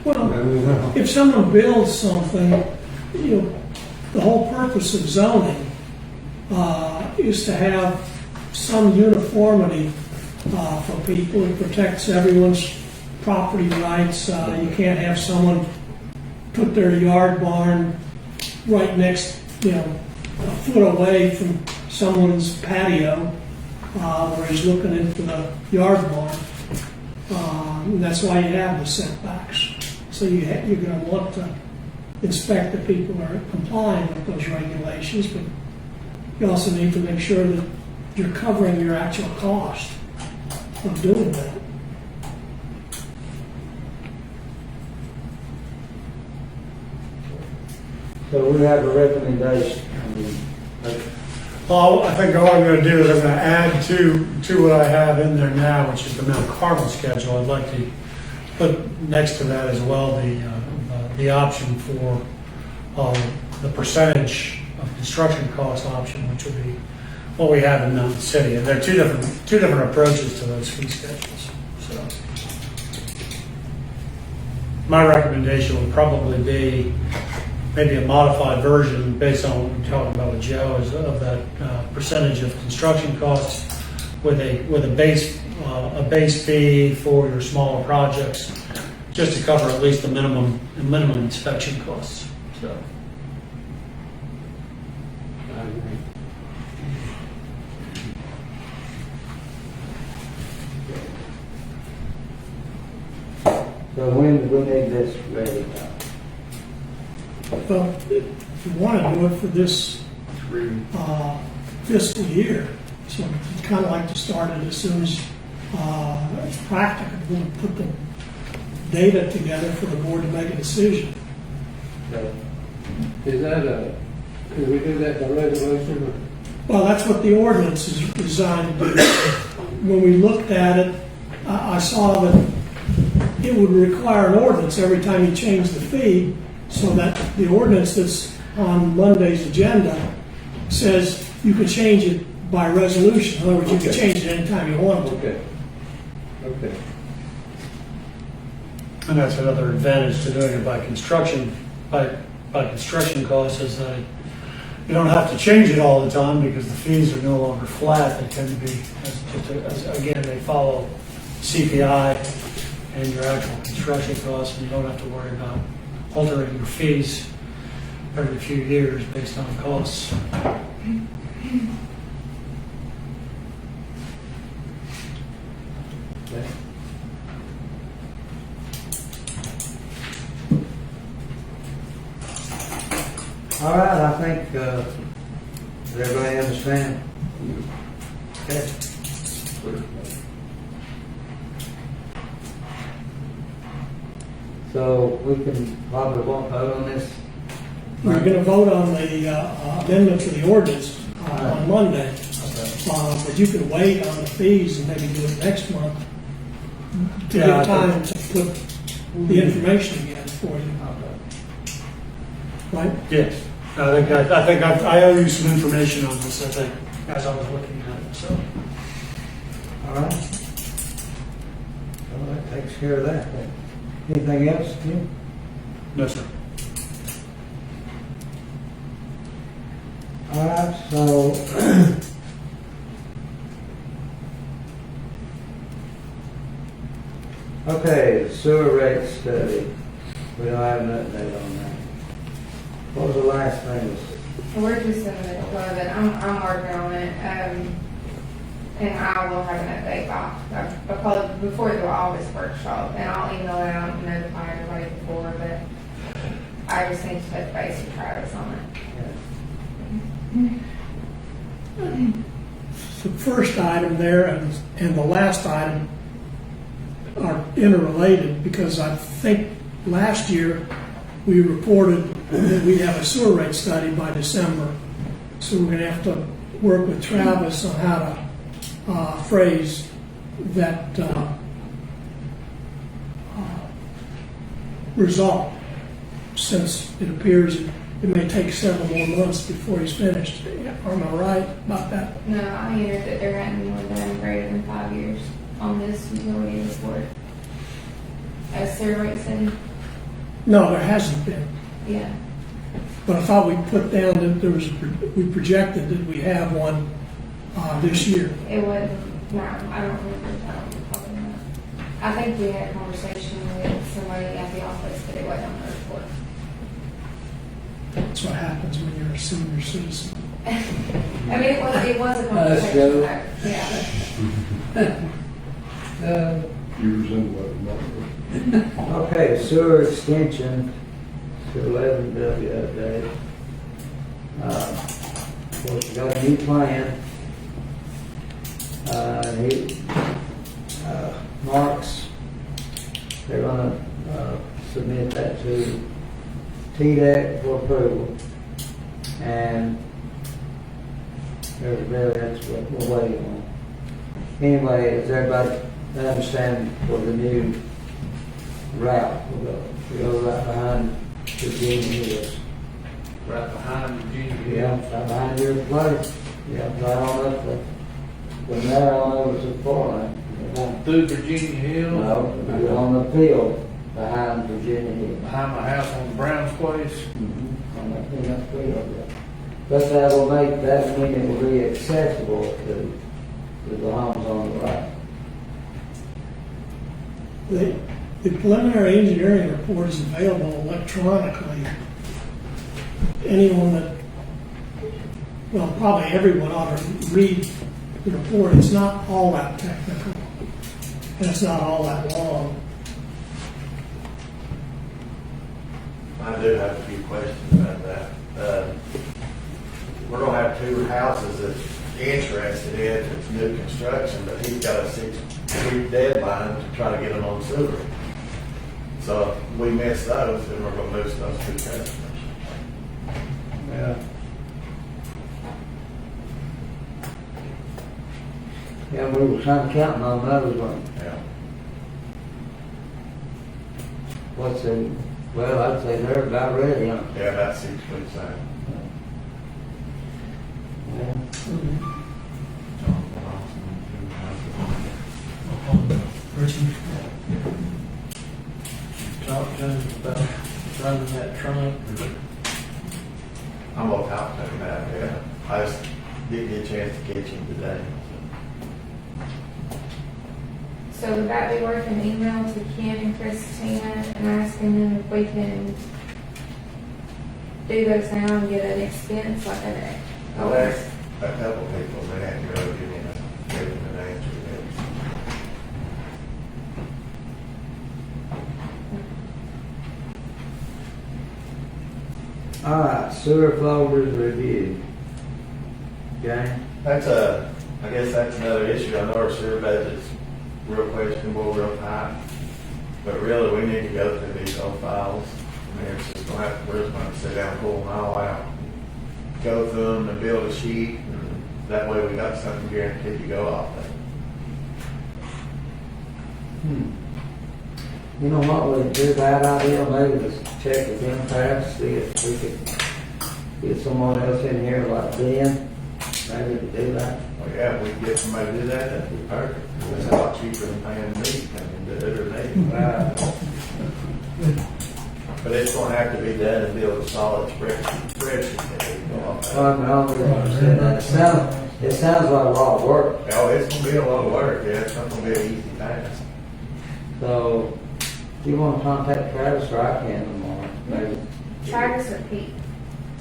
Well, if someone builds something, you know, the whole purpose of zoning is to have some uniformity for people. It protects everyone's property rights. You can't have someone put their yard barn right next, a foot away from someone's patio where he's looking into the yard barn. And that's why you have the setbacks. So you're going to want to inspect that people are complying with those regulations, but you also need to make sure that you're covering your actual cost of doing that. So we have a recommendation. Well, I think all I'm going to do is I'm going to add to what I have in there now, which is the Mount Carmel schedule. I'd like to put next to that as well the option for the percentage of construction cost option, which would be what we have in Mountain City. And there are two different approaches to those fee schedules. So my recommendation would probably be maybe a modified version based on what we're talking about with Joe is of that percentage of construction costs with a base fee for your smaller projects, just to cover at least the minimum inspection costs. So. So when do we need this ready? Well, if you want to do it for this fiscal year, so you'd kind of like to start it as soon as it's practical. We'll put the data together for the board to make a decision. Is that could we do that by resolution? Or? Well, that's what the ordinance is designed to do. When we looked at it, I saw that it would require an ordinance every time you change the fee, so that the ordinance that's on Monday's agenda says you can change it by resolution. In other words, you can change it anytime you want to. Okay. And that's another advantage to doing it by construction costs is that you don't have to change it all the time because the fees are no longer flat. They tend to be, again, they follow CPI and your actual construction costs, and you don't have to worry about altering your fees every few years based on costs. Okay. All right, I think, does everybody understand? Okay. So we can probably won't vote on this. We're gonna vote on the amendment to the ordinance on Monday. But you can wait on the fees and maybe do it next month. To Yeah, I give time to put the information together for you. Right? Yes, I think I owe you some information on this, I think, as I was looking at it, so. All right. Well, that takes care of that. then. Anything else, Jim? No, sir. All right, so okay, the sewer rate study. We don't have an update on that. What was the last thing? We're just in the middle of it. I'm working on it. And I will have an update before the August workshop, and I'll email it out and notify everybody before, but I just need to touch base with Travis on it. The first item there and the last item are interrelated because I think last year we reported that we'd have a sewer rate study by December. So we're gonna have to work with Travis on how to phrase that result, since it appears it may take several more months before he's finished. Am I right about that? No, I hear that there hadn't been one done greater than 5 years on this utility report. As sewer rate study? No, there hasn't been. Yeah. But I thought we put down that we projected that we have one this year. It wasn't, no, I don't remember, probably not. I think we had a conversation with somebody at the office, but it wasn't on the report. That's what happens when you're a senior citizen. I mean, it was a That's conversation. good. Yeah. You resemble that, Mark. Okay, sewer extension to 11W update. Of course, we got a new plan. Marks, they're gonna submit that to TDEC for approval. And that's what we're waiting on. Anyway, does everybody understand for the new route? We go right behind Virginia Hills. Right behind Virginia Hill. Yeah, right behind your place. Yeah, right on up the, from there on over to the foreign. Through Virginia Hill. No, on the field behind Virginia Hills. Behind my house on the Brown's place. On that field there. But that will make, that mean it will be accessible to the homes on the right. The preliminary engineering report is available electronically. Anyone that, well, probably everyone ought to read the report. It's not all that technical, and it's not all that long. I do have a few questions about that. We're gonna have two houses that's interested in, it's new construction, but he's got a 6-week deadline to try to get them on sewer. So if we miss those, then we're gonna lose those two customers. Yeah. Yeah, we were kind of counting on those ones. Yeah. What's the, well, I'd say they're about ready, huh? Yeah, about 6 weeks out. Yeah. Richard, talk to him about running that trunk. I'm gonna talk to him about it, yeah. I just didn't get a chance to catch him today. So would that be worth an email to Ken and Christina and asking them if we can do those now and get an expense like an, Well, there's a couple of people that hadn't really given an answer yet. All right, sewer folders review. Okay? I guess that's another issue. I know our sewer budget's real questionable, real tight. But really, we need to go through these old files. I mean, it's just gonna have, we're just gonna sit down and pull them all out. Go through them and build a sheet, and that way we got something guaranteed to go off of. You know what, would be a bad idea, maybe just check with them first, see if we could get someone else in here like Ben, maybe to do that. Well, yeah, if we can get somebody to do that, that'd be perfect. It's a lot cheaper than paying me to come and do it or they. But it's gonna have to be done and build a solid spreadsheet that we can go off of. No, it sounds like a lot of work, Oh, it's gonna be a lot of work, yeah, it's not gonna be an easy task. so do you want to contact Travis or I can tomorrow, maybe? Travis or Pete?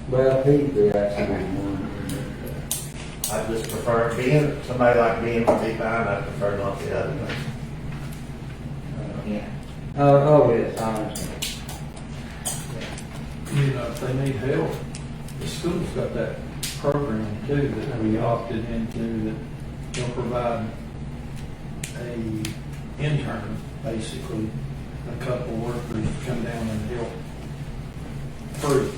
Well, Pete would actually be one. I just prefer being, somebody like being would be fine, I prefer not the other one. Yeah. Oh, yes, I understand. You know, if they need help, the school's got that program too that we opted into that they'll provide a intern, basically, a couple workers to come down and help free.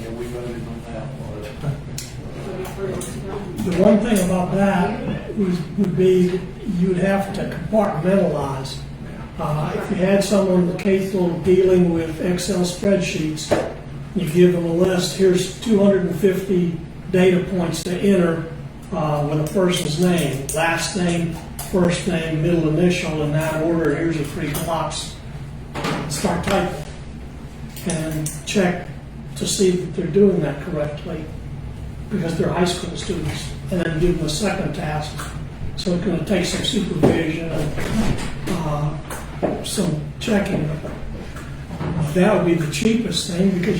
Yeah, we voted on that one. The one thing about that would be that you would have to compartmentalize. If you had someone in the K-12 dealing with Excel spreadsheets, you give them a list, here's 250 data points to enter with a person's name, last name, first name, middle initial, in that order, here's a 3 blocks. Start typing and check to see that they're doing that correctly because they're high school students, and then give them a second task. So it's going to take some supervision and some checking. That would be the cheapest thing because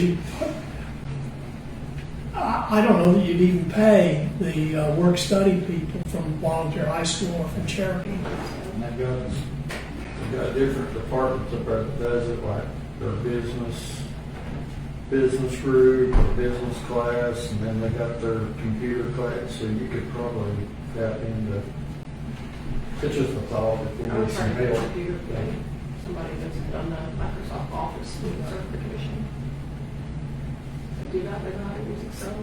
I don't know that you'd even pay the work-study people from Volunteer High School or from Cherokee. And they've got different departments that does it, like their business group, or business class, and then they got their computer class, so you could probably tap into, it's just a thought, if we I'm need some trying to get a help. computer thing, somebody that's done the Microsoft Office certification. They do that, they know how to use Excel.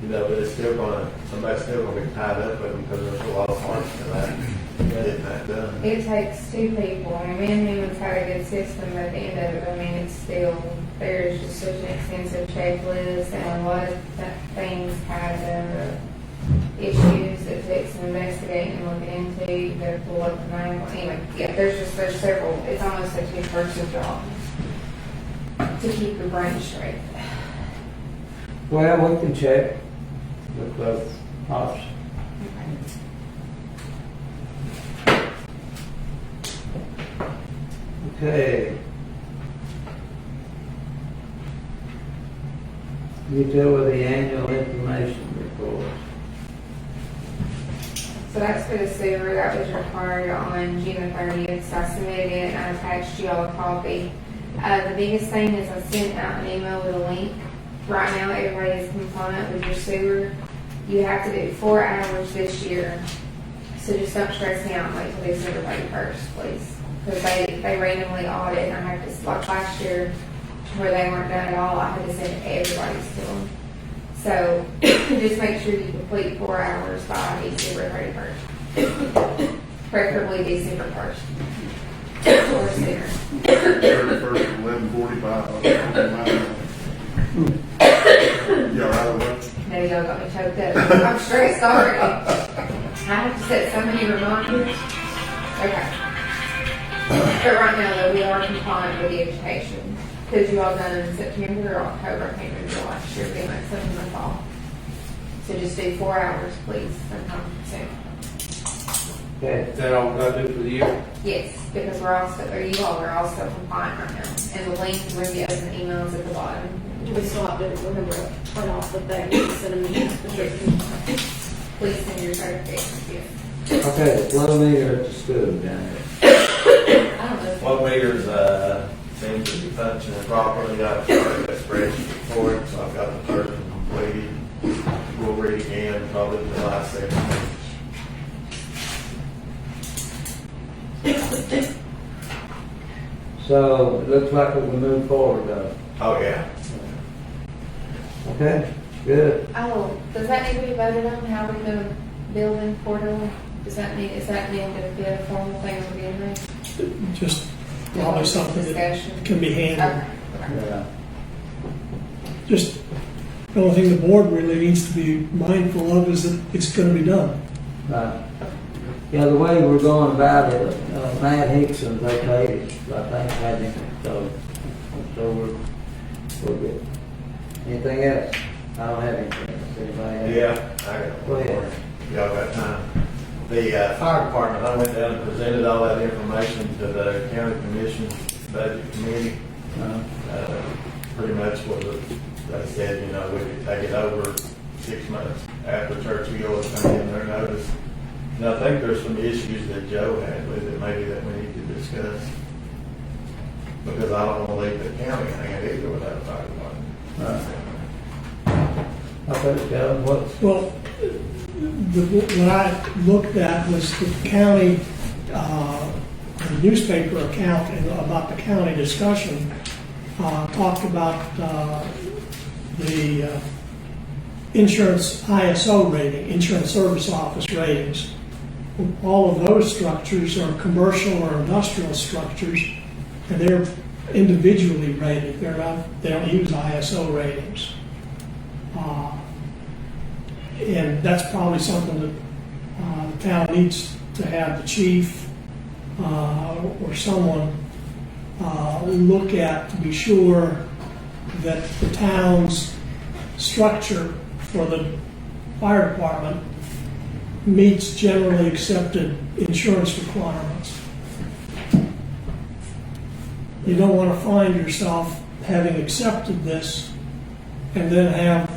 You know, but it's still gonna, somebody's still gonna be tied up with them because there's a lot of parts to that, getting that done. It takes 2 people. I mean, me and him have had a good system, but at the end of it, I mean, it's still, there's just such an extensive checklist and a lot of things had issues that takes some investigating and looking into. You gotta pull up the name. Anyway, yeah, there's several, it's almost a 2-person job to keep your brain straight. Well, we can check with both options. Okay. Utility annual information report. So that's for the sewer, that was required on June the 30th, so I submitted it and I attached you all a copy. The biggest thing is I sent out an email with a link. Right now, everybody is compliant with your sewer. You have to do 4 hours this year. So just don't stress me out and wait till December 31st, please. Because they randomly audit and I have to, like last year, where they weren't done at all, I had to send everybody's to them. So just make sure you complete 4 hours by December 31st. Preferably December 1st. Or sooner. 31st, 11:45. You all right with that? Now y'all got me choked up. I'm stressed already. I have to set so many reminders. Okay. But right now, though, we are compliant with the education. Because you all done it in September or October, I can't remember last year, being like something in the fall. So just do 4 hours, please, sometime soon. Okay. Is that all we gotta do for the year? Yes, because we're also, or you all are also compliant right now. And the link where you open emails at the bottom. We still have to remember to turn off the thing, and send them the description. Please send your certifications, yes. Okay, the flow meter at the school down there. I don't know. Flow meters, seems to be functioning properly. I've started that spreadsheet for it, so I've got the first one completed. We'll read again, probably the last 7 pages. So it looks like we can move forward though. Oh, yeah. Okay, good. Oh, does that need to be voted on, how we do building portal? Does that need to be a formal thing to begin with? Just probably something that Discussion. can be handled. Okay. Yeah. Just, the only thing the board really needs to be mindful of is that it's gonna be done. Right. Yeah, the way we're going about it, Matt Hickson's okay, I think, hasn't he? So we're good. Anything else? I don't have anything else. Anybody else? Yeah, I got Go one ahead. more. Y'all got time. The fire department, I went down and presented all that information to the county commission budget committee. Pretty much what they said, you know, we could take it over 6 months after Churchill has come in their notice. And I think there's some issues that Joe had with it, maybe that we need to discuss. Because I don't want to leave the county hand either without a fire department. Okay, Joe, what's, Well, what I looked at was the county, the newspaper account about the county discussion, talked about the insurance ISO rating, insurance service office ratings. All of those structures are commercial or industrial structures, and they're individually rated. They don't use ISO ratings. And that's probably something that the town needs to have the chief or someone look at to be sure that the town's structure for the fire department meets generally accepted insurance requirements. You don't want to find yourself having accepted this and then have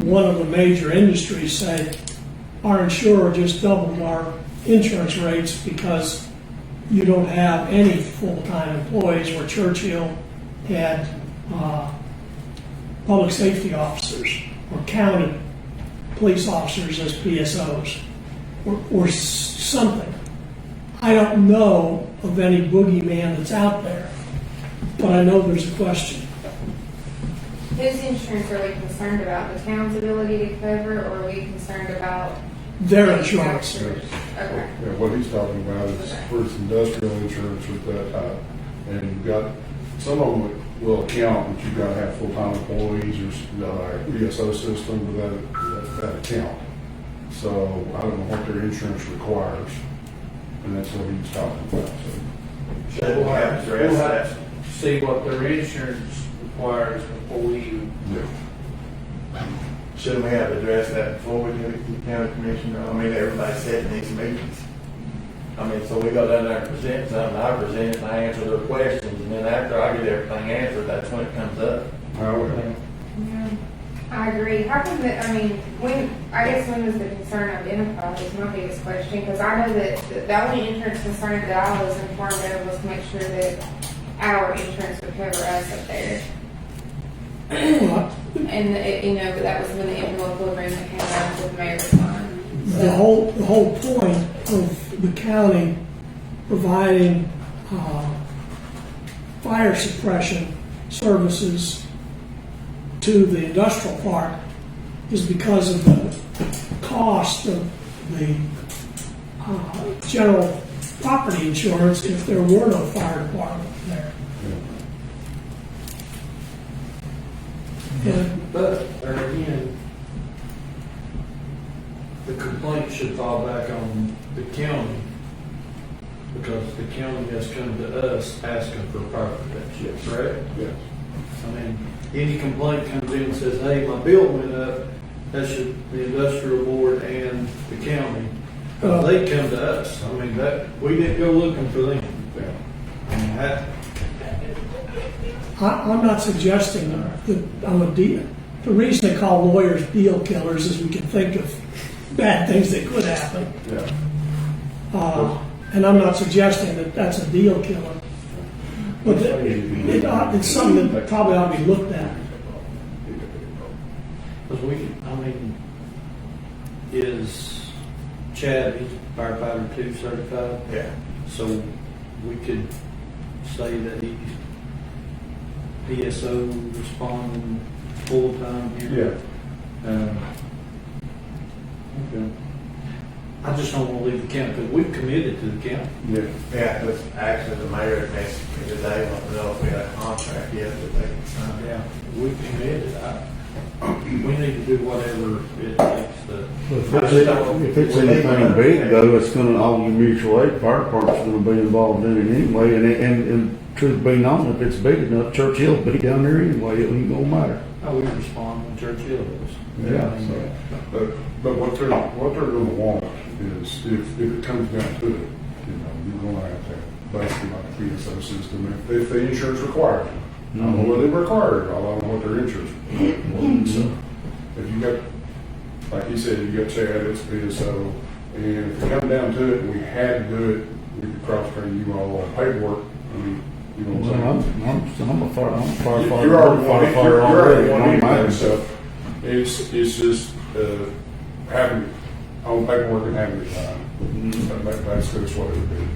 one of the major industries say, our insurer just doubled our insurance rates because you don't have any full-time employees, where Churchill had public safety officers or county police officers as PSOs or something. I don't know of any boogeyman that's out there, but I know there's a question. Whose insurance are we concerned about? The town's ability to cover, or are we concerned about? Their insurance. manufacturers? Okay. Yeah, what he's talking about is for his industrial insurance with that type. And you've got, some of them will account that you've got to have full-time employees or ESO system with that account. So I don't know what their insurance requires, and that's what he's talking about, so. Should we have to address that? to see what their insurance requires before we even. Yeah. Shouldn't we have addressed that before we do the county commissioner? I mean, everybody sat in these meetings. I mean, so we go down there and present something, I present it and I answer their questions, and then after I get everything answered, that's when it comes up. Yeah, I agree. How come that, I mean, when was the concern identified is my biggest question, because I know that the only insurance concern that I was informed of was to make sure that our insurance would cover us up there. And, that was when the interlocal agreement came out with the mayor signed. The whole point of the county providing fire suppression services to the industrial park is because of the cost of the general property insurance if there were no fire department there. And But, there again, the complaint should fall back on the county, because the county has come to us asking for fire protection, correct? Yes. I mean, any complaint comes in and says, hey, my bill went up, that should, the industrial board and the county, they come to us. I mean, we didn't go looking for them. Yeah. I mean, I'm not suggesting that I'm a deal. The reason they call lawyers deal killers is we can think of bad things that could happen. Yeah. And I'm not suggesting that that's a deal killer. But it's something that probably ought to be looked at. because is Chad, he's firefighter 2 certified? Yeah. So we could say that he's PSO responding full-time here? Yeah. Okay. I just don't want to leave the county, because we've committed to the county. Yeah. Yeah, because actually the mayor texted me today, wanted to know if we had a contract yet that they can sign. Yeah, we've committed. We need to do whatever it takes to. If it's anything big though, it's gonna, all the mutual aid fire department's gonna be involved in it anyway, and truth be known, if it's big enough, Churchill'll be down there anyway, it ain't gonna matter. How we respond when Churchill is. Yeah, but what they're gonna want is, if it comes down to it, you know, you're gonna have to have basically like a PSO system, if the insurance requires it. I don't know what they require, I don't know what their insurance requires. So, if you got, like you said, you got Chad, it's PSO, and if it come down to it, and we had to do it, we could cross-train you all on paperwork, I mean, you know what I'm saying? I'm a firefighter. You're already Firefighter already. one Don't anyway, matter. so it's just, having it on paperwork and having it signed. That's what it would be.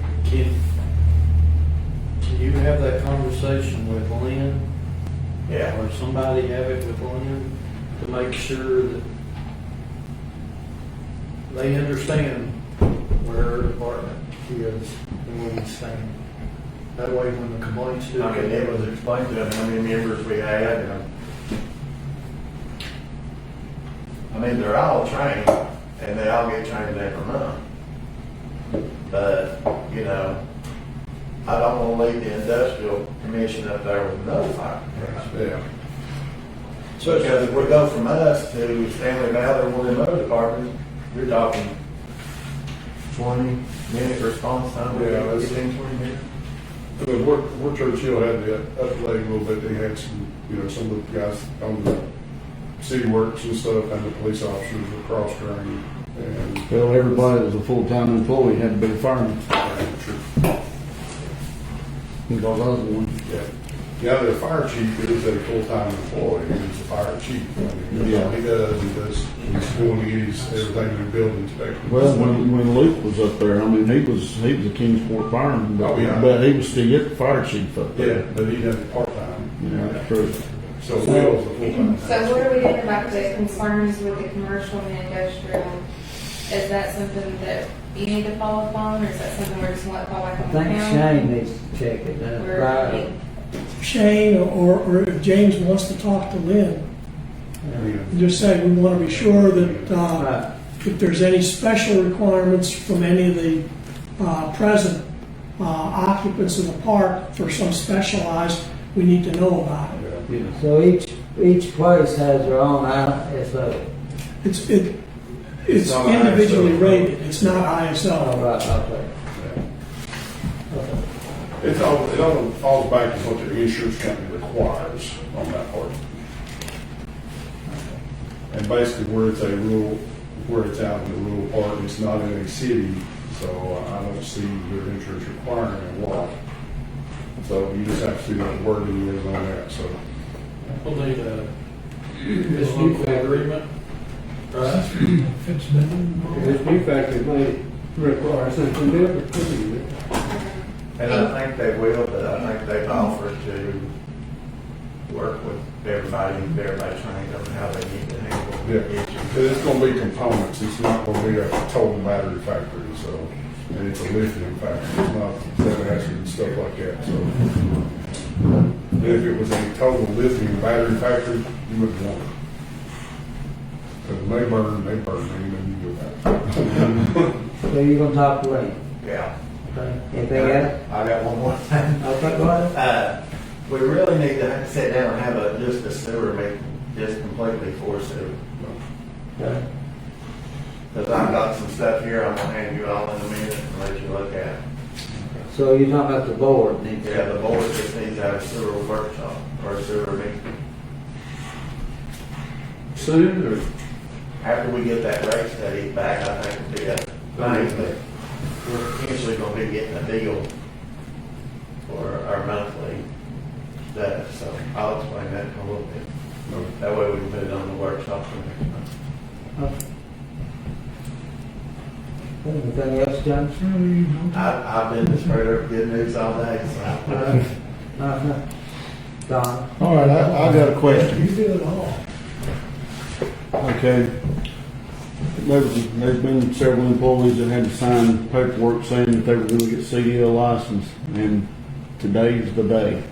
Can you have that conversation with Lynn? Yeah. Or somebody have it with Lynn to make sure that they understand where our department is and where we stand? That way when the complaints do. I mean, it was explained to them how many members we had, and I mean, they're all trained, and they all get trained every month. But, you know, I don't want to leave the industrial commission up there with no fire protection. Yeah. So, because if we go from us to Stanley Valley or one of them other departments, you're talking 20-minute response time. Yeah, that's- 15-20 minutes. But where Churchill had the upgrade a little bit, they had some, you know, some of the guys on the city works and stuff, and the police officers were cross-trained, and Well, everybody that was a full-time employee had to be a fireman, because I was one. yeah, the fire chief is a full-time employee, he's a fire chief. I mean, that's all he does, he's going to get his, everything in the building inspected. Well, when Luke was up there, I mean, he was a Kingsport fireman, Oh, yeah. but he was still the fire chief up Yeah, there. but he does it part-time. Yeah, that's true. So Will's a full-time. So what are we doing about the concerns with the commercial and industrial? Is that something that you need to follow up on, or is that something we're just gonna let fall back I on the think county? Shane needs to check it, We're- right? Shane, or if James wants to talk to Lynn, just say we want to be sure that Right. if there's any special requirements from any of the present occupants of the park for some specialized, we need to know about it. So each place has their own ISO. It's not individually ISO. rated, it's not Oh, ISO. right, okay. It all falls back to what the insurance company requires on that part. And basically where it's a rural, where it's out in the rural part, it's not in a city, so I don't see their insurance requiring a lot. So you just have to see what the wording is on that, so. We'll need this new agreement, right? This new factory may require something different from you. And I think they will, but I think they've offered to work with everybody, and everybody trained on how they need to handle Yeah, it. because it's gonna be components, it's not gonna be a total battery factory, so, and it's a lithium factory, it's not lead acid and stuff like that, so. And if it was a total lithium battery factory, you wouldn't want it. Because they burn, anything you do with that. So you're gonna talk to Lynn? Yeah. Okay. Anything else? I got one more thing. Okay, go ahead. We really need to sit down and have just a sewer meeting, just completely for sewer. Okay. Because I've got some stuff here I'm gonna hand you all in a minute and let you look at. So you're talking about the board? needs to- Yeah, the board just needs to have a sewer workshop or a sewer meeting. Soon, or? After we get that rate study back, I think it'll be a thing that we're potentially gonna be getting a deal for our monthly stuff, so I'll explain that in a little bit. That way we can put it on the workshop for next month. Anything else, John? I've been the spreader of good news all day, so. Don? All right, I got a question. You do it all. Okay. There's been several employees that had to sign paperwork saying that they were gonna get CDL license, and today's the day.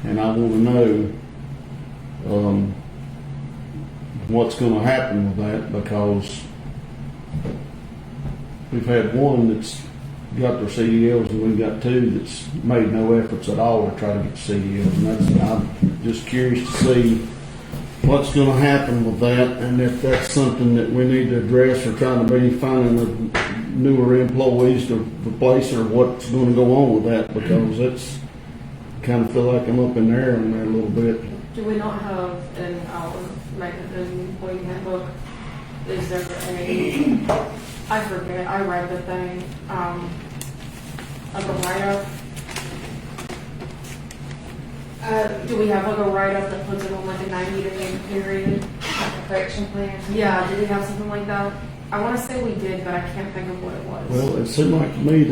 And I wanna know, what's gonna happen with that, because we've had one that's got their CDLs, and we've got two that's made no efforts at all to try to get CDLs, and I'm just curious to see what's gonna happen with that, and if that's something that we need to address, or trying to be finding the newer employees to replace, or what's gonna go on with that, because it's, kind of feel like I'm up in there a little bit. Do we not have in our an employee handbook, is there a, I forget, I read the thing, like a write-up? Do we have like a write-up that puts it on like a 90-day period? Like a correction plan or something? Yeah, do we have something like that? I want to say we did, but I can't think of what it was. Well, it seemed like to me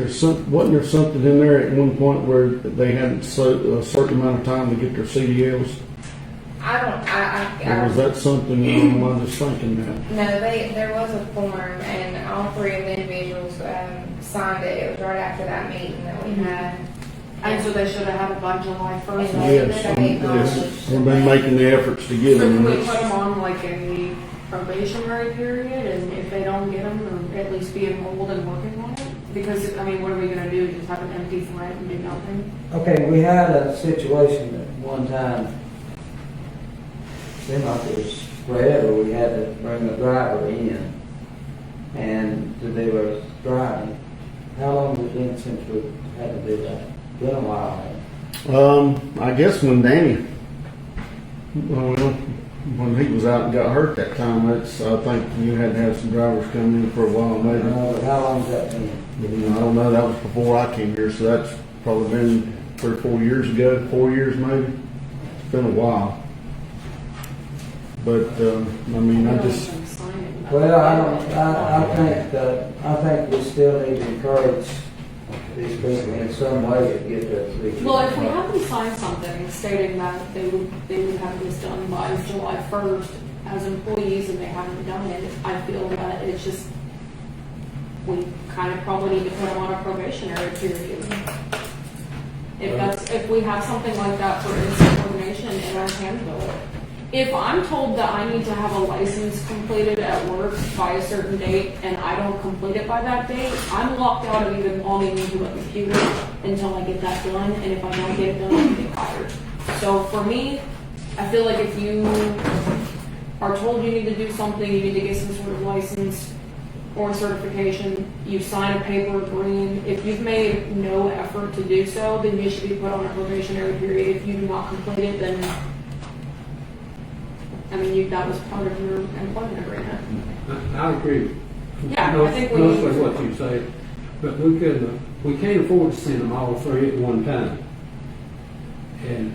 wasn't there something in there at one point where they had a certain amount of time to get their CDLs? Or was that something, am I just thinking that? No, there was a form, and all three of the individuals signed it. It was right after that meeting that we had. And so they should have had it by July 1st. Yes, we've been making the efforts to get So them. can we put them on like a probationary period, and if they don't get them, or at least be enrolled and working on it? Because, I mean, what are we gonna do, just have an empty threat and do nothing? Okay, we had a situation at one time, seemed like it was forever, we had to bring a driver in, and they were driving. How long has it been since we had to do that? Been a while, hasn't it? I guess when Danny, when he was out and got hurt that time, I think you had to have some drivers come in for a while, maybe. How long has that been? I don't know, that was before I came here, so that's probably been 3 or 4 years ago, 4 years maybe. It's been a while. But, I mean, I just, Well, I think we still need to encourage these people in some way to get their CDL. Well, if we have them sign something stating that they would have this done by July 1st as employees and they haven't done it, I feel that it's just, we kind of probably need to put them on a probationary period. If we have something like that for insubordination in our handbook. If I'm told that I need to have a license completed at work by a certain date and I don't complete it by that date, I'm locked out of even logging into a computer until I get that done, and if I don't get it done, I get fired. So for me, I feel like if you are told you need to do something, you need to get some sort of license or certification, you sign a paper agreeing. If you've made no effort to do so, then you should be put on a probationary period. If you do not complete it, then I mean, that was part of your employment agreement. I agree. Yeah, I think we Most need of what you say, but we can't afford to send them all three at one time. And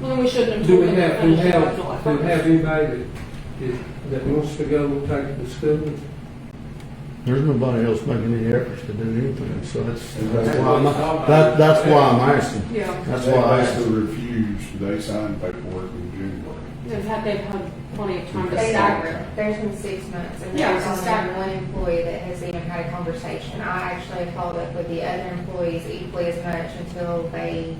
well, then we shouldn't have do told we them to have, finish it by July 1st. anybody that wants to go take the school? there's nobody else making any efforts to do anything, so that's why I'm asking. Yeah. That's They why I asked asked. to refuse, they signed paperwork in January. They've had plenty of time to They stagger. there's been 6 months, and Yeah, there's it's a only stagger. one employee that has even had a conversation. I actually followed up with the other employees equally as much until they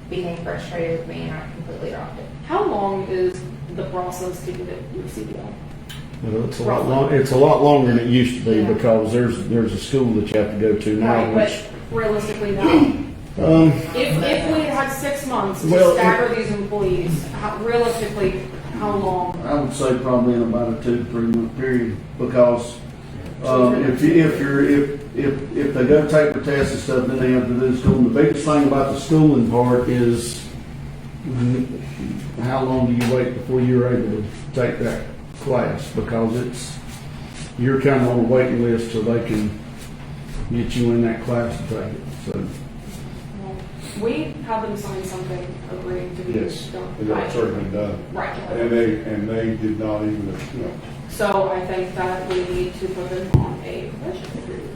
became frustrated with me, and I completely dropped it. How long is the process to get your CDL? Well, it's a lot longer than it used to be, Yeah. because there's a school that you have to go to now, Right, which, but realistically now, if we had 6 months to Well, stagger these employees, realistically, how long? I would say probably in about a 2 to 3 month period, because if they go take the test and stuff, then they have to do school. And the biggest thing about the schooling part is how long do you wait before you're able to take that class, because you're kind of on a waiting list till they can get you in that class to take it. So We have them sign something agreeing to be Yes, done. and that's certainly done. Right. And they did not even, So I think that we need to put them on a probation period.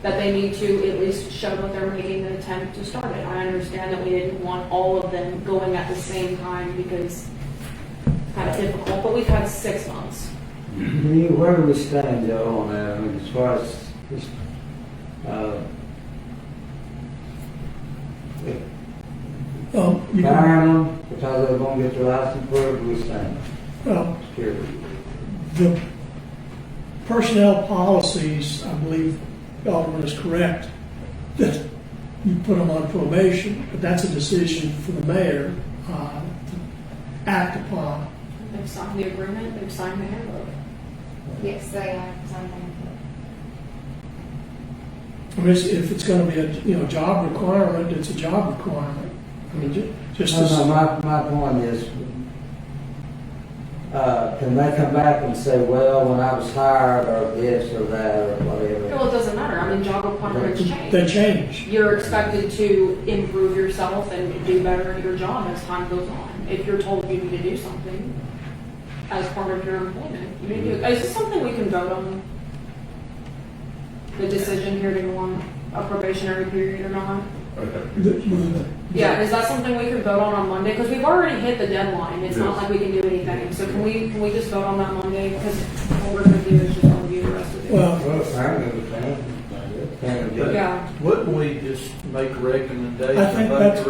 That they need to at least show that they're making an attempt to start it. I understand that we didn't want all of them going at the same time because it's kind of difficult, but we've had 6 months. Where do we stand, Joe, on that? I mean, as far as this, You can, firing them because they're gonna get their license, where do we stand? well, Curious. the personnel policies, I believe the Alderman is correct, that you put them on probation, but that's a decision for the mayor to act upon. They've signed the agreement, they've signed the handbook. Yes, they have something. I mean, if it's gonna be a, job requirement, it's a job requirement. I mean, just as. No, my point is, can they come back and say, well, when I was hired, or this or that, or whatever? Well, it doesn't matter, I mean, job requirements change. They change. You're expected to improve yourself and do better at your job as time goes on. If you're told you need to do something as part of your employment, you need to do it. Is this something we can vote on? The decision here to go on a probationary period or not? Yeah, is that something we can vote on Monday? Because we've already hit the deadline. It's not like we can do anything. So can we just vote on that Monday? Because what we're going to do is just review the rest of it. Well, Well, apparently we can. Yeah. Wouldn't we just make a recommendation, I think that's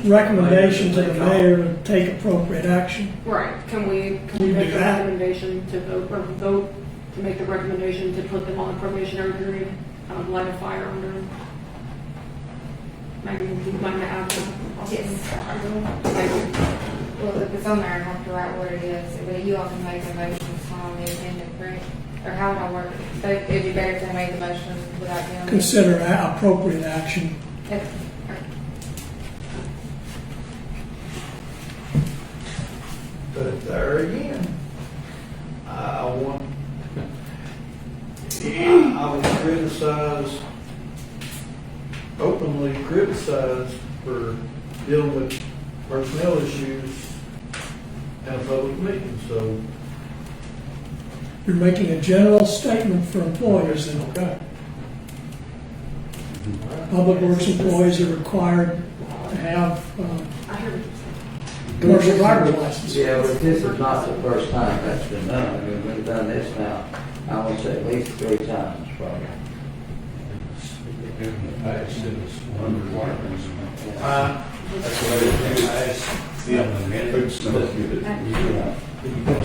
recommendation to the mayor to take appropriate action. Right, can we We make do a that. recommendation to vote to make the recommendation to put them on a probationary period, kind of light a fire under them? Maybe you might add that. Yes. Thank you. Well, if it's on there, I have to write what it is, but you all can make a motion on the agenda, correct? Or how would I work it? So it'd be better if they made the motion without doing. Consider appropriate action. But there again, I want, I was criticized, openly criticized for dealing with personnel issues in a public meeting, so. You're making a general statement for employers and Okay. public works employees are required to have I heard what you said. commercial driver's license. Yeah, but this is not the first time that's been done. I mean, we've done this now, I would say at least 3 times, probably. In the past, it was one requirement. That's what it is. I asked them a minute.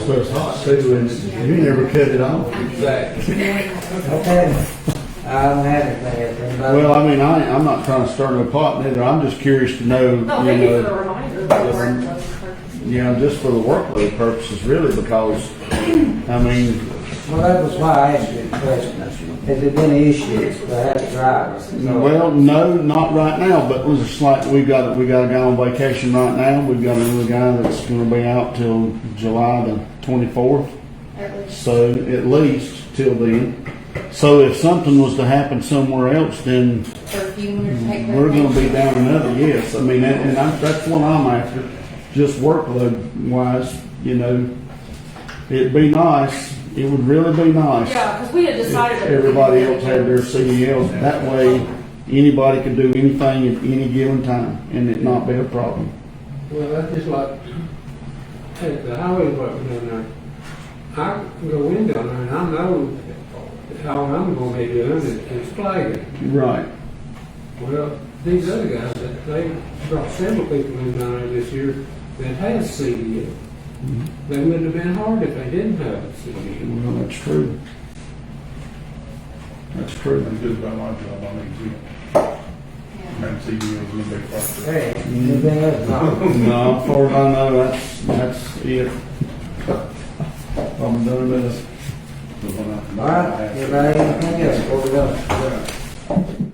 So it's hot too, and you never cut it off. Exactly. Okay, I don't have anything else. Anybody? Well, I mean, I'm not trying to stir no pot neither. I'm just curious to know, No, you thank you for the know, reminder. of the workload purposes. just for the workload purposes, really, because, I mean, Well, that was why I asked you the question. Has there been issues with that driver? well, no, not right now, but it was just like, we got a guy on vacation right now. We've got another guy that's gonna be out till July the 24th. At least. So at least till then. So if something was to happen somewhere else, then For a few minutes, take we're gonna be down another, yes. I mean, that's what I'm after, just workload wise, it'd be nice, it would really be nice. Yeah, because we had decided If that. everybody else had their CDLs, that way anybody could do anything at any given time and it not be a problem. Well, that's just like, at the highway department down there, I go in down there and I know how I'm gonna be doing is flagging. Right. Well, these other guys, they brought several people in down there this year that had a CDL. They wouldn't have been hard if they didn't have a CDL. Well, that's true. That's true. That's good about my job, I mean, too. And CDL is a big factor. Hey, anything else? No. No, as far as I know, that's it. I'm done with this. All right, anybody, anything else before we go?